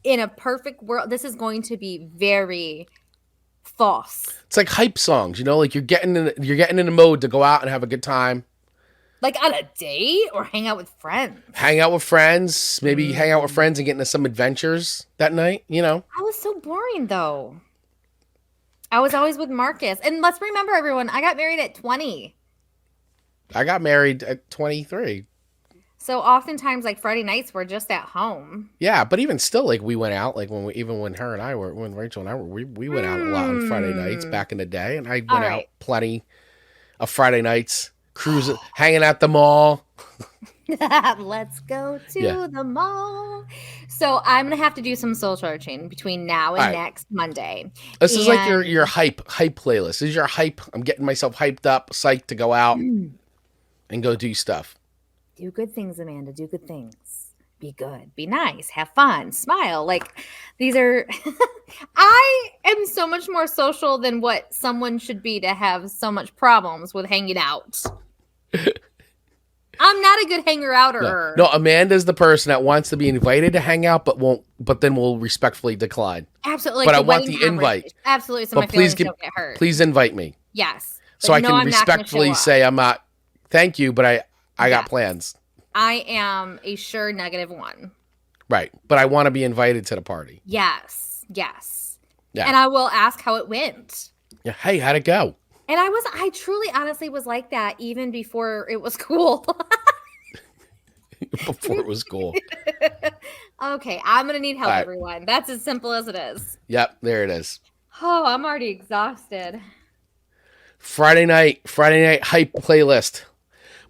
in a perfect world, this is going to be very false. It's like hype songs, like you're getting in the mode to go out and have a good time. Like on a date or hang out with friends? Hang out with friends, maybe hang out with friends and get into some adventures that night, I was so boring though. I was always with Marcus. And let's remember, everyone, I got married at 20. I got married at 23. So oftentimes, like, Friday nights, we're just at home. Yeah, but even still, like, we went out, like, when Rachel and I were, we went out a lot on Friday nights back in the day. And I went out plenty of Friday nights, cruising, hanging at the mall. Let's go to the mall. So I'm gonna have to do some soul searching between now and next Monday. This is like your hype playlist. This is your hype. I'm getting myself hyped up, psyched to go out and go do stuff. Do good things, Amanda. Do good things. Be good. Be nice. Have fun. Smile. Like these are. I am so much more social than what someone should be to have so much problems with hanging out. I'm not a good hanger-outer. No, Amanda's the person that wants to be invited to hang out, but then will respectfully decline. Absolutely. But I want the invite. Absolutely, so but my feelings don't get hurt. Please invite me. Yes. So I can respectfully say I'm not, thank you, but I got plans. I am a sure -1. Right. But I want to be invited to the party. Yes. Yeah. And I will ask how it went. Yeah. Hey, how'd it go? And I truly, honestly was like that even before it was cool. Before it was cool. Okay, I'm going to need help, everyone. That's as simple as it is. Yep, there it is. Oh, I'm already exhausted. Friday night hype playlist.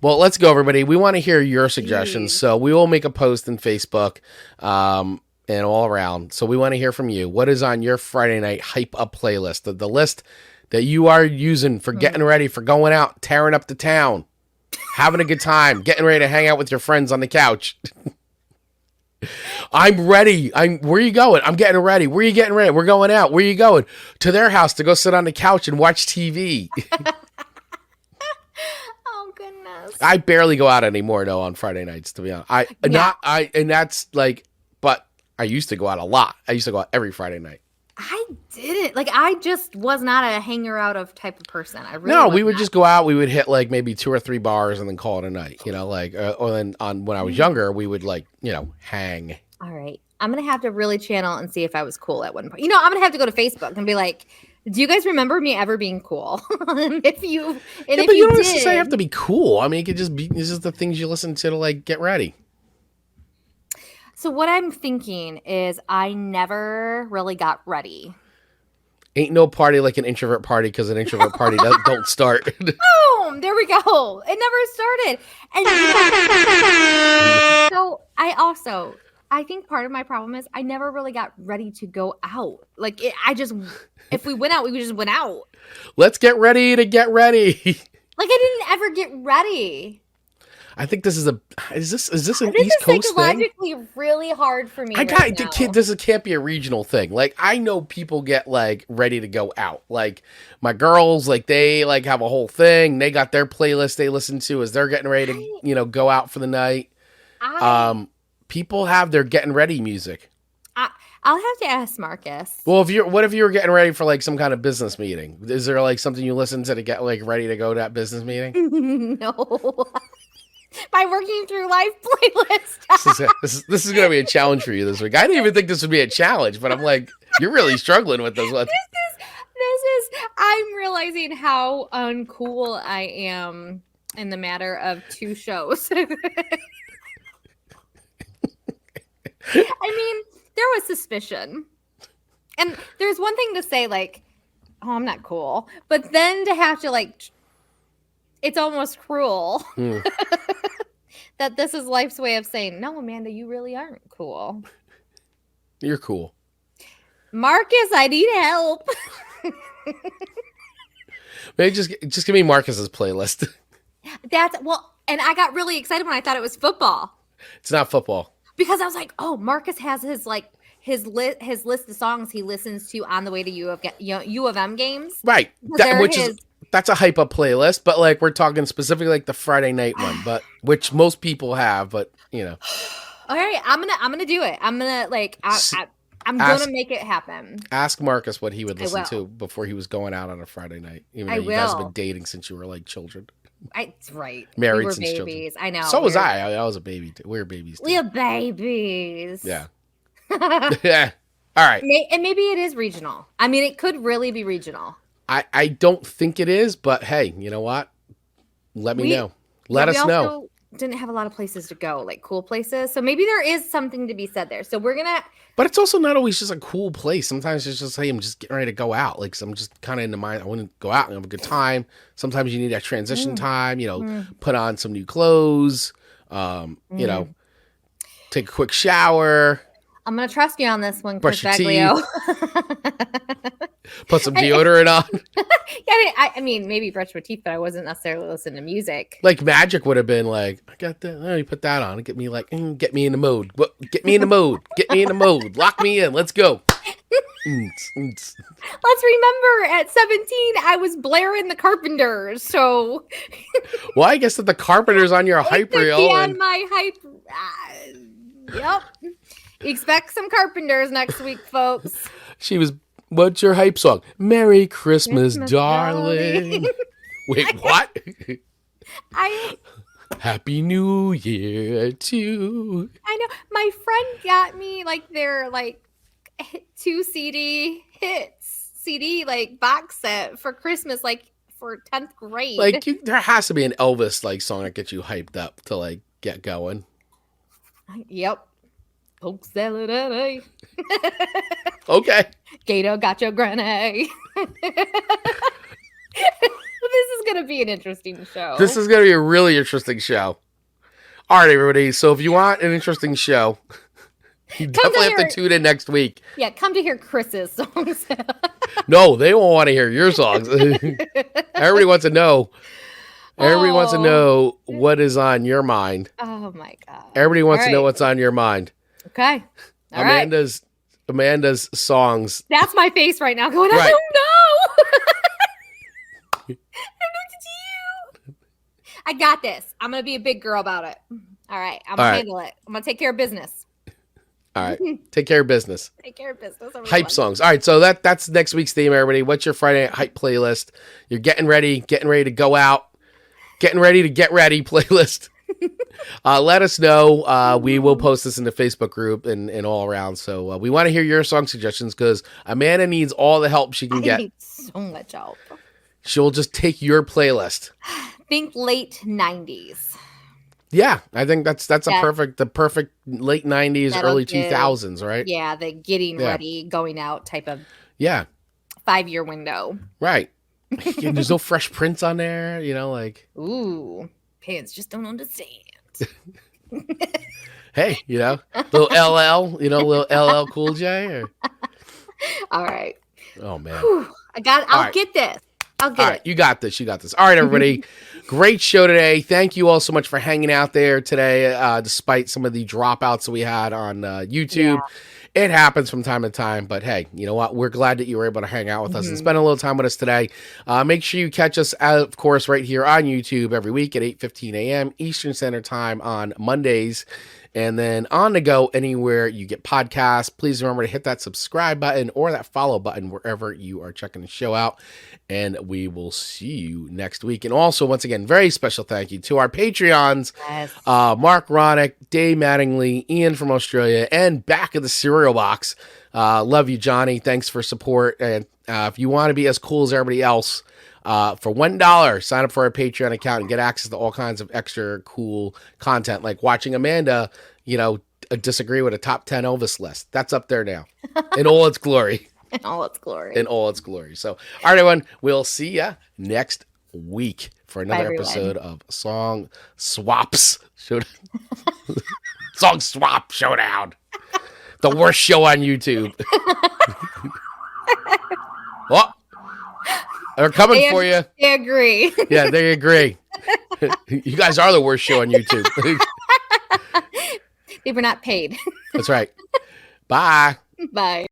Well, let's go, everybody. We want to hear your suggestions. So we will make a post in Facebook and all around. So we want to hear from you. What is on your Friday night hype up playlist? The list that you are using for getting ready, for going out, tearing up the town, having a good time, getting ready to hang out with your friends on the couch. I'm ready. Where are you going? I'm getting ready. Where are you getting ready? We're going out. Where are you going? To their house to go sit on the couch and watch TV. Oh goodness. I barely go out anymore though on Friday nights, to be honest. And that's like, but I used to go out a lot. I used to go out every Friday night. I didn't. Like, I just was not a hanger out of type of person. We would just go out. We would hit like maybe 2 or 3 bars and then call it a night, like, or then when I was younger, we would like, hang. All right. I'm going to have to really channel and see if I was cool at one point. I'm going to have to go to Facebook and be like, do you guys remember me ever being cool? But you don't necessarily have to be cool. I mean, it could just be, it's just the things you listen to like get ready. So what I'm thinking is I never really got ready. Ain't no party like an introvert party because an introvert party don't start. Boom! There we go. It never started. And so I think part of my problem is I never really got ready to go out. Like if we went out, we just went out. Let's get ready to get ready. Like I didn't ever get ready. I think this is is this an This East is Coast thing? psychologically really hard for me. This can't be a regional thing. Like I know people get like ready to go out. Like my girls, like they like have a whole thing. They got their playlist they listen to as they're getting ready to go out for the night. People have their getting ready music. I'll have to ask Marcus. Well, what if you were getting ready for like some kind of business meeting? Is there like something you listen to get like ready to go to that business meeting? No. By working through life playlist. This is going to be a challenge for you this week. I didn't even think this would be a challenge, but I'm like, you're really struggling with this one. I'm realizing how uncool I am in the matter of 2 shows. I mean, there was suspicion. And there's one thing to say like, oh, I'm not cool. But then to have to like, it's almost cruel that this is life's way of saying, no, Amanda, you really aren't cool. You're cool. Marcus, I need help. Maybe just give me Marcus's playlist. And I got really excited when I thought it was football. It's not football. Because I was like, oh, Marcus has his list of songs he listens to on the way to U of M games. Right. That's a hype up playlist, but like we're talking specifically like the Friday night one, but which most people have, but All right, I'm gonna do it. I'm gonna like I'm gonna make it happen. Ask Marcus what he would listen to before he was going out on a Friday night. Even though you guys have been dating since you were like children. Right. Married we were since babies. Children. I know. So was I. I was a baby too. We were babies too. We were babies. Yeah. Yeah. All right. And maybe it is regional. I mean, it could really be regional. I don't think it is, but hey, you know what? Let me know. Let us know. Didn't have a lot of places to go, like cool places. So maybe there is something to be said there. So we're gonna. But it's also not always just a cool place. Sometimes it's just, hey, I'm just getting ready to go out. Like, so I'm just kind of in the mind. I want to go out and have a good time. Sometimes you need that transition time. Put on some new clothes. Take a quick shower. I'm gonna trust you on this one, Brush your Baglio. Put some deodorant on. Yeah, I mean, maybe brush my teeth, but I wasn't necessarily listening to music. Like Magic would have been like, I got that. Let me put that on. Get me like, get me in the mode. Get me in the mode. Get me in the mode. Lock me in. Let's go. Let's remember, at 17, I was blaring the Carpenters, so... Well, I guess that the Carpenters on your hype reel. On my hype... yep. Expect some Carpenters next week, folks. She was... What's your hype song? Merry Christmas, darling. Wait, what? Happy New Year to... I know. My friend got me, like, their, like, 2 CD like box set for Christmas, like for 10th grade. Like there has to be an Elvis like song that gets you hyped up to like get going. Yep. Poke salad at Okay. Gato got your granny. This is gonna be an interesting show. This is gonna be a really interesting show. All right, everybody. So if you want an interesting show, you definitely have to tune in next week. Yeah, come to hear Chris's songs. No, they won't want to hear your songs. Everybody wants to know. Everybody wants to know what is on your mind. Oh my god. Everybody wants to know what's on your mind. Okay. All Amanda's songs. That's my face right now going, I don't know. I don't know what to do. I got this. I'm going to be a big girl about it. All right. I'm going to handle it. I'm going to take care of business. All right. Take care of business. Take care of business. Hype songs. All right. So that's next week's theme, everybody. What's your Friday night hype playlist? You're getting ready to go out, getting ready to get ready playlist. Let us know. We will post this in the Facebook group and all around. So we want to hear your song suggestions because Amanda needs all the help she can get. I need so much help. She'll just take your playlist. Think late 90s. Yeah, I think that's the perfect late 90s, early 2000s, right? Yeah, the getting ready, going out type of 5-year window. Right. There's no Fresh Prince on there, like. Ooh, pants just don't understand. Hey, little LL, little LL Cool J. Or... All right. Oh man. Whew. I'll get this. I'll get it. You got this. All right, everybody. Great show today. Thank you all so much for hanging out there today, despite some of the dropouts that we had on YouTube. Yeah. It happens from time to time, but hey, you know what? We're glad that you were able to hang out with us and spend a little time with us today. Make sure you catch us, of course, right here on YouTube every week at 8:15 a.m. Eastern Standard Time on Mondays. And then on the go anywhere you get podcasts. Please remember to hit that subscribe button or that follow button wherever you are checking the show out. And we will see you next week. And also, once again, very special thank you to our Patreons, Mark Ronick, Dave Mattingly, Ian from Australia, and Back of the Cereal Box. Love you, Johnny. Thanks for support. And if you want to be as cool as everybody else, for $1, sign up for our Patreon account and get access to all kinds of extra cool content, like watching Amanda, disagree with a top 10 Elvis list. That's up there now in all its glory. In all its glory. So, all right, everyone, we'll see ya next week for another episode of Song Swaps Showdown. Song Swap Showdown. The worst show on YouTube. Well, they're coming for you. They agree. Yeah, they agree. You guys are the worst show on YouTube. They were not paid. That's right. Bye. Bye.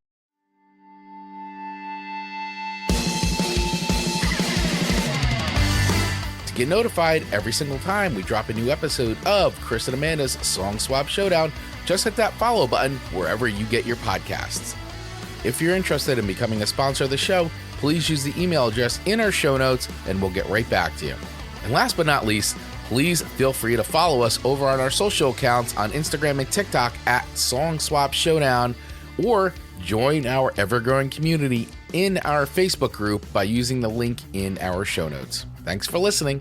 To get notified every single time we drop a new episode of Chris and Amanda's Song Swap Showdown, just hit that follow button wherever you get your podcasts. If you're interested in becoming a sponsor of the show, please use the email address in our show notes and we'll get right back to you. And last but not least, please feel free to follow us over on our social accounts on Instagram and TikTok at Song Swap Showdown, or join our ever-growing community in our Facebook group by using the link in our show notes. Thanks for listening.